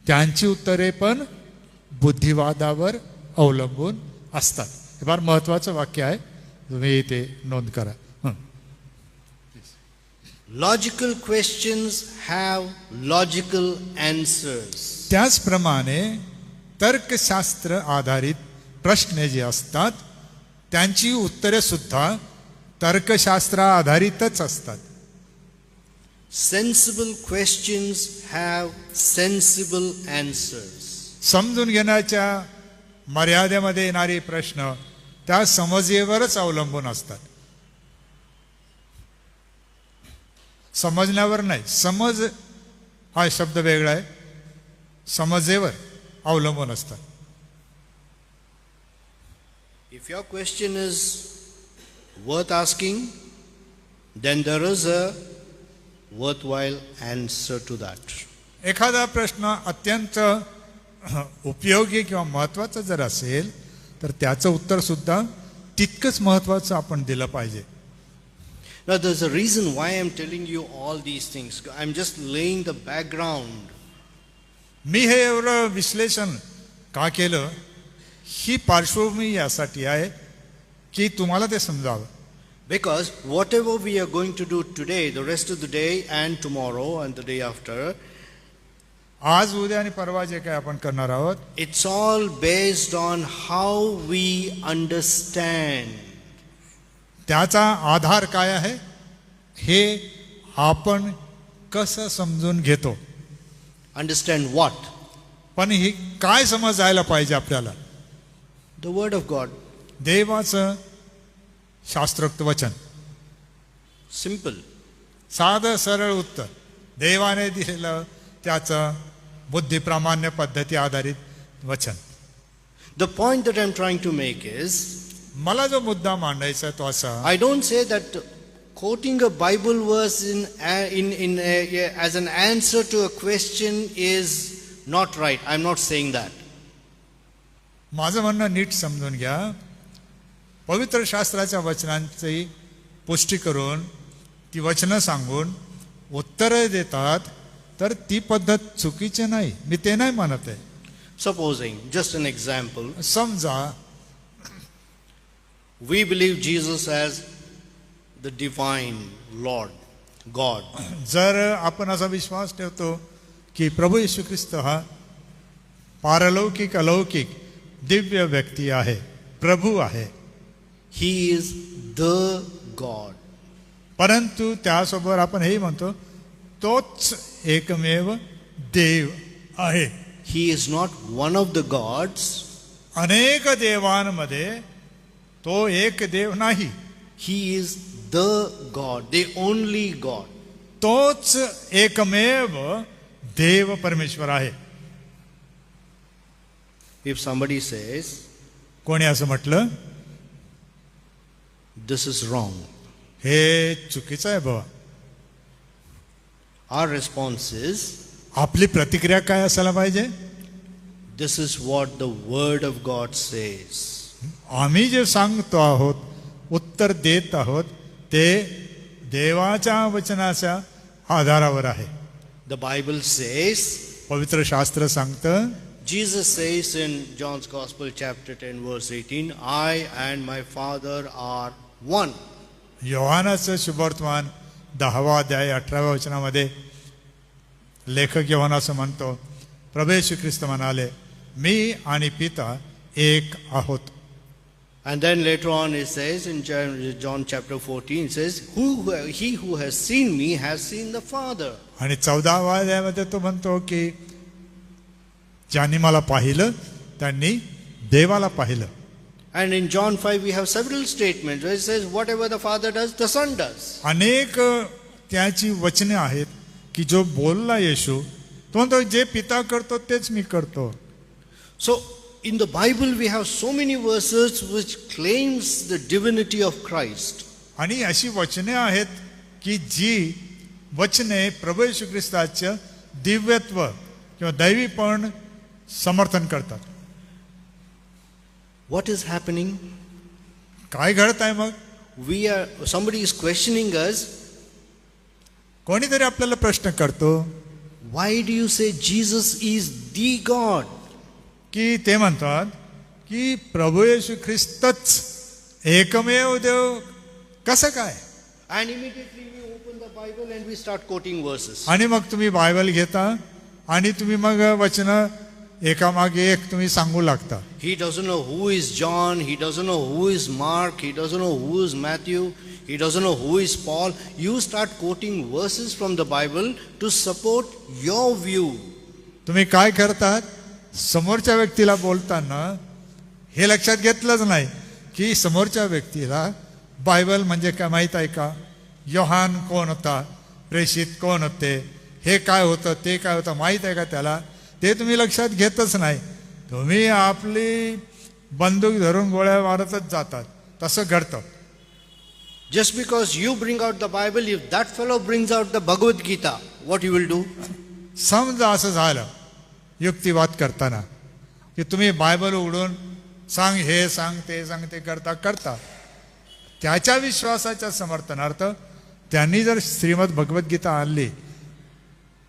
त्यांची उत्तरे पण बुद्धिवादावर अवलंबून असतात. हे फार महत्वाचं वाक्य आहे, तुम्ही ते नोंद करा. Logical questions have logical answers. त्याचप्रमाणे तर्कशास्त्र आधारित प्रश्न जे असतात त्यांची उत्तरे सुद्धा तर्कशास्त्र आधारितच असतात. Sensible questions have sensible answers. समजून घेण्याच्या मर्यादेमध्ये येणारे प्रश्न त्या समजेवरच अवलंबून असतात, समजण्यावर नाही. समज हा शब्द वेगळा आहे, समजेवर अवलंबून असतात. If your question is worth asking, then there is a worthwhile answer to that. एखादा प्रश्न अत्यंत उपयोगी किंवा महत्वाचा जर असेल तर त्याचं उत्तर सुद्धा तितकंच महत्वाचं आपण दिलं पाहिजे. Now there's a reason why I'm telling you all these things. I'm just laying the background. मी हे एवढं विश्लेषण का केलं, ही पार्श्वभूमी यासाठी आहे की तुम्हाला ते समजावं. Because whatever we are going to do today, the rest of the day and tomorrow and the day after, आज उद्या आणि परवा जे काय आपण करणार आहोत, it's all based on how we understand. त्याचा आधार काय आहे, हे आपण कसं समजून घेतो. Understand what? पण ही काय समजायला पाहिजे आपल्याला, The word of God. देवाचं शास्त्रोक्त वचन. Simple. साधं सरळ उत्तर देवाने दिलेलं त्याचं बुद्धिप्रामाण्य पद्धती आधारित वचन. The point that I'm trying to make is, मला जो मुद्दा मांडायचा तो असा, I don't say that quoting a Bible verse as an answer to a question is not right. I'm not saying that. माझं म्हणणं नीट समजून घ्या. पवित्र शास्त्राच्या वचनांची पुष्टी करून ती वचनं सांगून उत्तरं देतात तर ती पद्धत चुकीची नाही, मी ते नाही म्हणत आहे. Supposing, just an example, समजा we believe Jesus as the divine Lord, God. जर आपण असा विश्वास ठेवतो की प्रभू येशू ख्रिस्त हा पारलौकिक अलौकिक दिव्य व्यक्ती आहे, प्रभू आहे, He is the God. परंतु त्यासोबत आपण हेही म्हणतो तोच एकमेव देव आहे. He is not one of the gods. अनेक देवांमध्ये तो एक देव नाही. He is the God, the only God. तोच एकमेव देव परमेश्वर आहे. If somebody says, कोणी असं म्हटलं this is wrong, हे चुकीचं आहे बाबा, our response is, आपली प्रतिक्रिया काय असायला पाहिजे? this is what the word of God says. आम्ही जे सांगतो आहोत, उत्तर देत आहोत, ते देवाच्या वचनाच्या आधारावर आहे. The Bible says, पवित्र शास्त्र सांगतं, Jesus says in John's Gospel chapter 10 verse 18, I and my Father are one. योहानाचं शुभवर्तमान 10वा अध्याय 18व्या वचनामध्ये लेखक योहान असं म्हणतो, प्रभू येशू ख्रिस्त म्हणाले, मी आणि पिता एक आहोत. And then later on it says in John chapter 14, it says, he who has seen me has seen the Father. आणि 14व्या अध्यायामध्ये तो म्हणतो की ज्यांनी मला पाहिलं त्यांनी देवाला पाहिलं. And in John 5 we have several statements where it says, whatever the Father does, the Son does. अनेक त्याची वचने आहेत की जो बोलला येशू तो म्हणतो जे पिता करतो तेच मी करतो. So in the Bible we have so many verses which claims the divinity of Christ. आणि अशी वचने आहेत की जी वचने प्रभू येशू ख्रिस्ताचं दिव्यत्व किंवा दैवीपण समर्थन करतात. What is happening? काय घडत आहे मग? Somebody is questioning us. कोणीतरी आपल्याला प्रश्न करतो, Why do you say Jesus is the God? की ते म्हणतात की प्रभू येशू ख्रिस्तच एकमेव देव कसं काय? And immediately we open the Bible and we start quoting verses. आणि मग तुम्ही बायबल घेता आणि तुम्ही मग वचन एकामागे एक तुम्ही सांगू लागता. He doesn't know who is John, he doesn't know who is Mark, he doesn't know who is Matthew, he doesn't know who is Paul. You start quoting verses from the Bible to support your view. तुम्ही काय करतात? समोरच्या व्यक्तीला बोलताना हे लक्षात घेतलंच नाही की समोरच्या व्यक्तीला बायबल म्हणजे काय माहीत आहे का? योहान कोण होता? प्रेषित कोण होते? हे काय होतं? ते काय होतं? माहीत आहे का त्याला? ते तुम्ही लक्षात घेतच नाही. तुम्ही आपली बंदूक धरून गोळ्या मारतच जातात. तसं घडतं. Just because you bring out the Bible, if that fellow brings out the Bhagavad Gita, what you will do? समजा असं झालं युक्तिवाद करताना की तुम्ही बायबल उघडून सांग हे सांग ते सांग ते करता त्याच्या विश्वासाच्या समर्थनार्थ त्यांनी जर श्रीमद भगवद्गीता आणली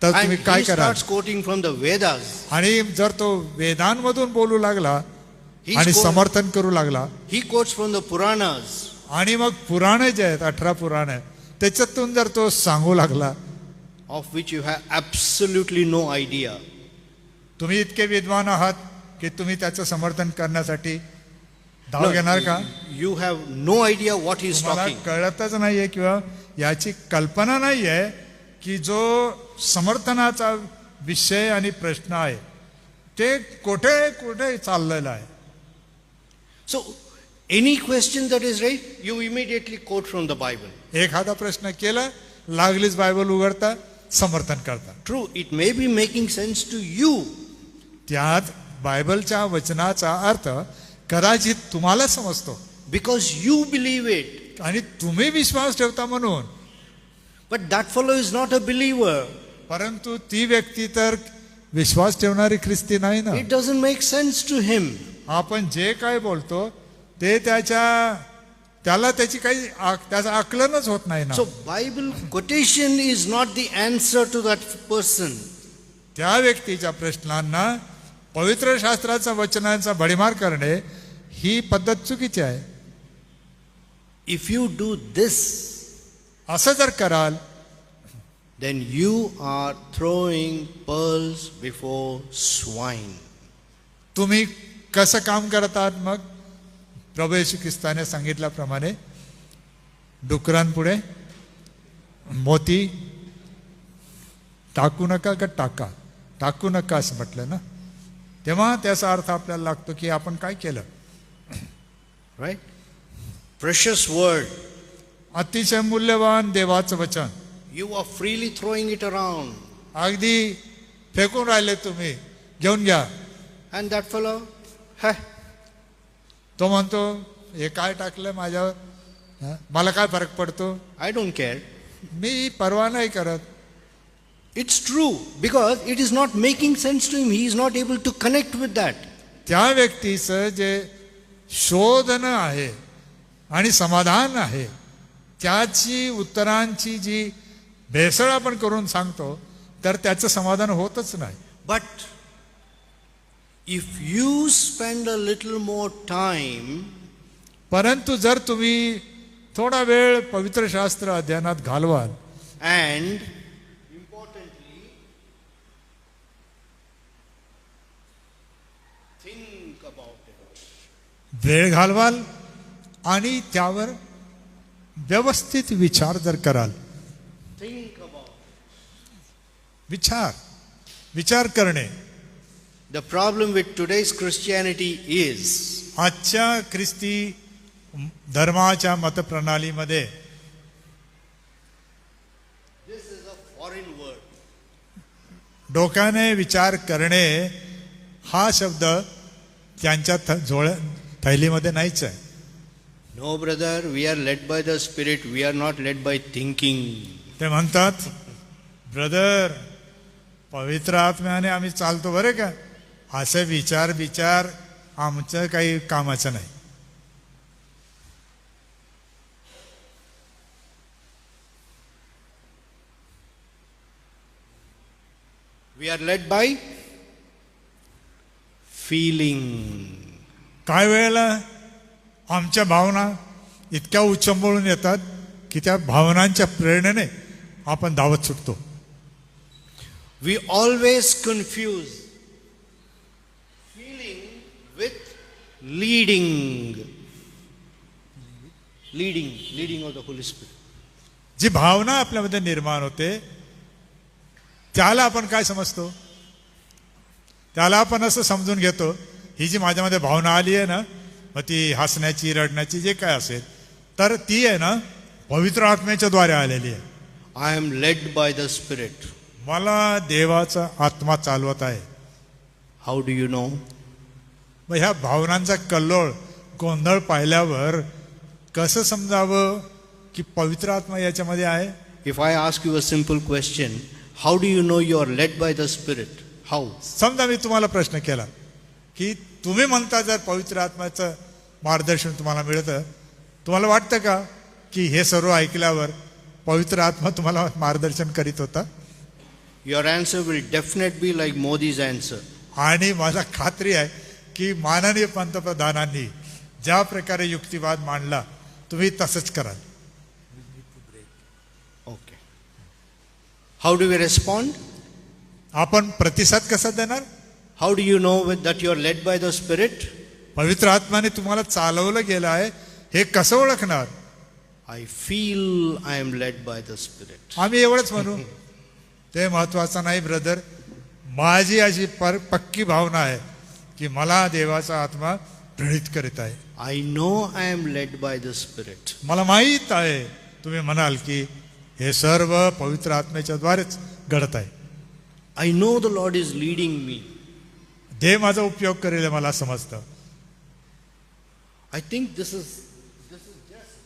तर And तुम्ही काय he कराल? starts quoting from the Vedas. आणि जर तो वेदांमधून बोलू लागला आणि समर्थन करू लागला He quotes from the Puranas. आणि मग पुराणे जे आहेत 18 पुराणे त्याच्यातून जर तो सांगू लागला, of which you have absolutely no idea. तुम्ही इतके विद्वान आहात की तुम्ही त्याचं समर्थन करण्यासाठी धाव घेणार का? You have no idea what he is तुम्हाला talking. कळतच नाहीये किंवा याची कल्पना नाहीये की जो समर्थनाचा विषय आणि प्रश्न आहे ते कुठे कुठे चाललेला आहे. So any question that is raised, you immediately quote from the Bible. एखादा प्रश्न केला लागलीच बायबल उघडता समर्थन करता. True, it may be making sense to you. त्यात बायबलच्या वचनाचा अर्थ कदाचित तुम्हाला समजतो Because you believe it. आणि तुम्ही विश्वास ठेवता म्हणून. But that fellow is not a believer. परंतु ती व्यक्ती तर विश्वास ठेवणारी ख्रिस्ती नाही ना. It doesn't make sense to him. आपण जे काय बोलतो ते त्याला त्याची काही त्याचं आकलनच होत नाही ना. So Bible quotation is not the answer to that person. त्या व्यक्तीच्या प्रश्नांना पवित्र शास्त्राच्या वचनांचा भडीमार करणे ही पद्धत चुकीची आहे. If you do this, असं जर कराल then you are throwing pearls before swine. तुम्ही कसं काम करतात? मग प्रभू येशू ख्रिस्ताने सांगितल्याप्रमाणे डुकरांपुढे मोती टाकू नका का टाकू नका असं म्हटलं ना. तेव्हा त्याचा अर्थ आपल्याला लागतो की आपण काय केलं. Right? Precious word. अतिशय मूल्यवान देवाचं वचन. You are freely throwing it around. अगदी फेकून राहिले तुम्ही, घेऊन घ्या. And that fellow, "Heh, तो म्हणतो हे काय टाकलं माझ्यावर, हं? मला काय फरक पडतो, I don't care." मी परवा नाही करत. It's true, because it is not making sense to him. He is not able to connect with that. त्या व्यक्तीचं जे शोधन आहे आणि समाधान आहे, त्याची उत्तरांची जी भेसळ आपण करून सांगतो, तर त्याचं समाधान होतच नाही. But if you spend a little more time परंतु जर तुम्ही थोडा वेळ पवित्र शास्त्र अध्ययनात घालवाल and importantly think about it, वेळ घालवाल आणि त्यावर व्यवस्थित विचार जर कराल, think about विचार करणे. the problem with today's Christianity is आजच्या ख्रिस्ती धर्माच्या मतप्रणालीमध्ये this is a foreign word. डोक्याने विचार करणे हा शब्द त्यांच्या थैलीमध्ये नाहीच आहे. No, brother, we are led by the Spirit. We are not led by thinking. ते म्हणतात, ब्रदर, पवित्र आत्म्याने आम्ही चालतो बरे का, असे विचार आमचं काही कामाचं नाही. We are led by feeling. काय वेळेला आमच्या भावना इतक्या उचंबळून येतात की त्या भावनांच्या प्रेरणेने आपण धावत सुटतो. We always confuse feeling with leading of the Holy Spirit. जी भावना आपल्यामध्ये निर्माण होते त्याला आपण काय समजतो, त्याला आपण असं समजून घेतो, ही जी माझ्यामध्ये भावना आली आहे ना, मग ती हसण्याची रडण्याची जे काय असेल, तर ती आहे ना पवित्र आत्म्याच्या द्वारे आलेली आहे. I am led by the Spirit. मला देवाचा आत्मा चालवत आहे. How do you know? मग ह्या भावनांचा कल्लोळ गोंधळ पाहिल्यावर कसं समजावं की पवित्र आत्मा याच्यामध्ये आहे. If I ask you a simple question, how do you know you are led by the Spirit? How? समजा मी तुम्हाला प्रश्न केला की तुम्ही म्हणता जर पवित्र आत्म्याचं मार्गदर्शन तुम्हाला मिळतं, तुम्हाला वाटतं का की हे सर्व ऐकल्यावर पवित्र आत्मा तुम्हाला मार्गदर्शन करीत होता? Your answer will definitely be like Modi's answer. आणि मला खात्री आहे की माननीय पंतप्रधानांनी ज्या प्रकारे युक्तिवाद मांडला, तुम्ही तसंच कराल. Okay. How do we respond? आपण प्रतिसाद कसा देणार? How do you know that you are led by the Spirit? पवित्र आत्म्याने तुम्हाला चालवलं गेलं आहे हे कसं ओळखणार? I feel I am led by the Spirit. आम्ही एवढंच म्हणू, ते महत्वाचं नाही ब्रदर. माझी अशी पक्की भावना आहे की मला देवाचा आत्मा प्रेरित करीत आहे. I know I am led by the Spirit. मला माहीत आहे. तुम्ही म्हणाल की हे सर्व पवित्र आत्म्याच्या द्वारेच घडत आहे. I know the Lord is leading me. देव माझा उपयोग करेल हे मला समजतं. I think this is just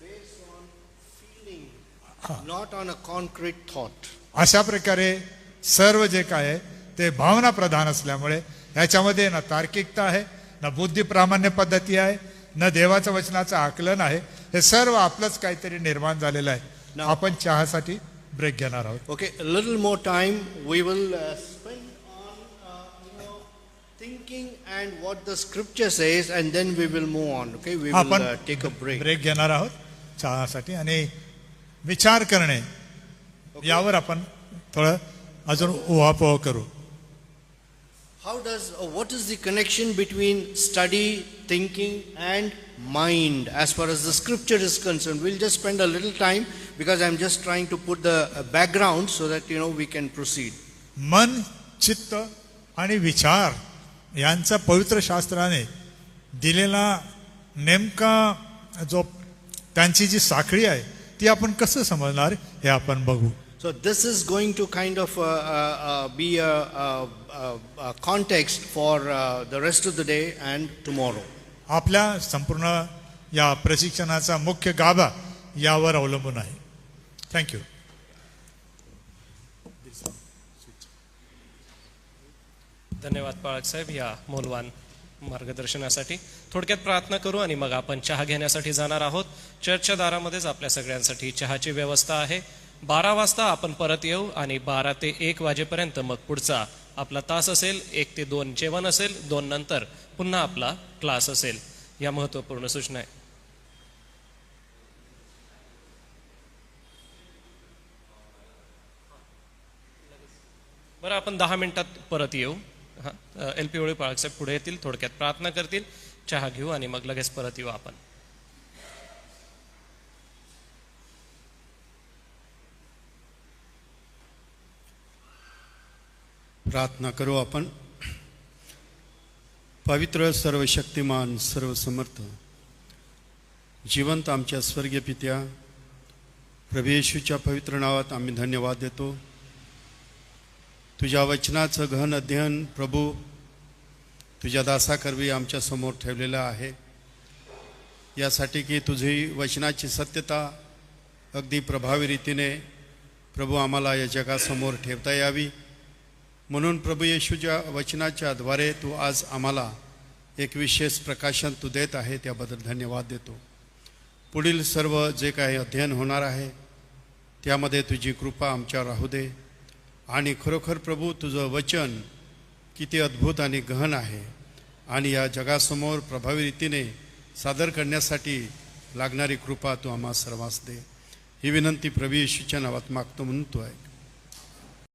based on feeling, not on a concrete thought. अशा प्रकारे सर्व जे काय आहे ते भावना प्रधान असल्यामुळे ह्याच्यामध्ये ना तार्किकता आहे, ना बुद्धी प्रामाण्य पद्धती आहे, ना देवाच्या वचनाचं आकलन आहे. हे सर्व आपलंच काहीतरी निर्माण झालेलं आहे. आपण चहासाठी ब्रेक घेणार आहोत. Okay, a little more time we will spend on thinking and what the scripture says, and then we will move on. Okay, we will आपण take a break. ब्रेक घेणार आहोत चहासाठी आणि विचार करणे यावर आपण थोडं अजून उहापोह करू. What is the connection between study, thinking and mind as far as the scripture is concerned? We'll just spend a little time because I'm just trying to put the background so that we can proceed. मन, चित्त आणि विचार यांचा पवित्र शास्त्राने दिलेला नेमका जो त्यांची जी साखळी आहे ती आपण कसं समजणार हे आपण बघू. So this is going to kind of be a context for the rest of the day and tomorrow. आपल्या संपूर्ण या प्रशिक्षणाचा मुख्य गाभा यावर अवलंबून आहे. थँक्यू. धन्यवाद पाळक साहेब या मौल्यवान मार्गदर्शनासाठी. थोडक्यात प्रार्थना करू आणि मग आपण चहा घेण्यासाठी जाणार आहोत. चर्चच्या दारामध्येच आपल्या सगळ्यांसाठी चहाची व्यवस्था आहे. 12 वाजता आपण परत येऊ आणि 12 ते 1 वाजेपर्यंत मग पुढचा आपला तास असेल. 1 ते 2 जेवण असेल. 2 नंतर पुन्हा आपला क्लास असेल. या महत्त्वपूर्ण सूचना आहे. बरं, आपण 10 मिनिटात परत येऊ. LP ओळी पाळक साहेब पुढे येतील, थोडक्यात प्रार्थना करतील, चहा घेऊ आणि मग लगेच परत येऊ आपण. प्रार्थना करू आपण. पवित्र, सर्वशक्तिमान, सर्वसमर्थ, जिवंत आमच्या स्वर्गीय पित्या, प्रभू येशूच्या पवित्र नावात आम्ही धन्यवाद देतो. तुझ्या वचनाचं गहन अध्ययन प्रभू तुझ्या दासाकरवी आमच्या समोर ठेवलेलं आहे, यासाठी की तुझी वचनाची सत्यता अगदी प्रभावी रीतीने प्रभू आम्हाला या जगासमोर ठेवता यावी. म्हणून प्रभू येशूच्या वचनाच्या द्वारे तू आज आम्हाला एक विशेष प्रकाशन तू देत आहे, त्याबद्दल धन्यवाद देतो. पुढील सर्व जे काही अध्ययन होणार आहे त्यामध्ये तुझी कृपा आमच्यावर राहू दे. आणि खरोखर प्रभू तुझं वचन किती अद्भुत आणि गहन आहे आणि या जगासमोर प्रभावी रीतीने सादर करण्यासाठी लागणारी कृपा तू आम्हा सर्वांस दे. ही विनंती प्रभू येशूच्या नावात मागतो म्हणून तू आहे.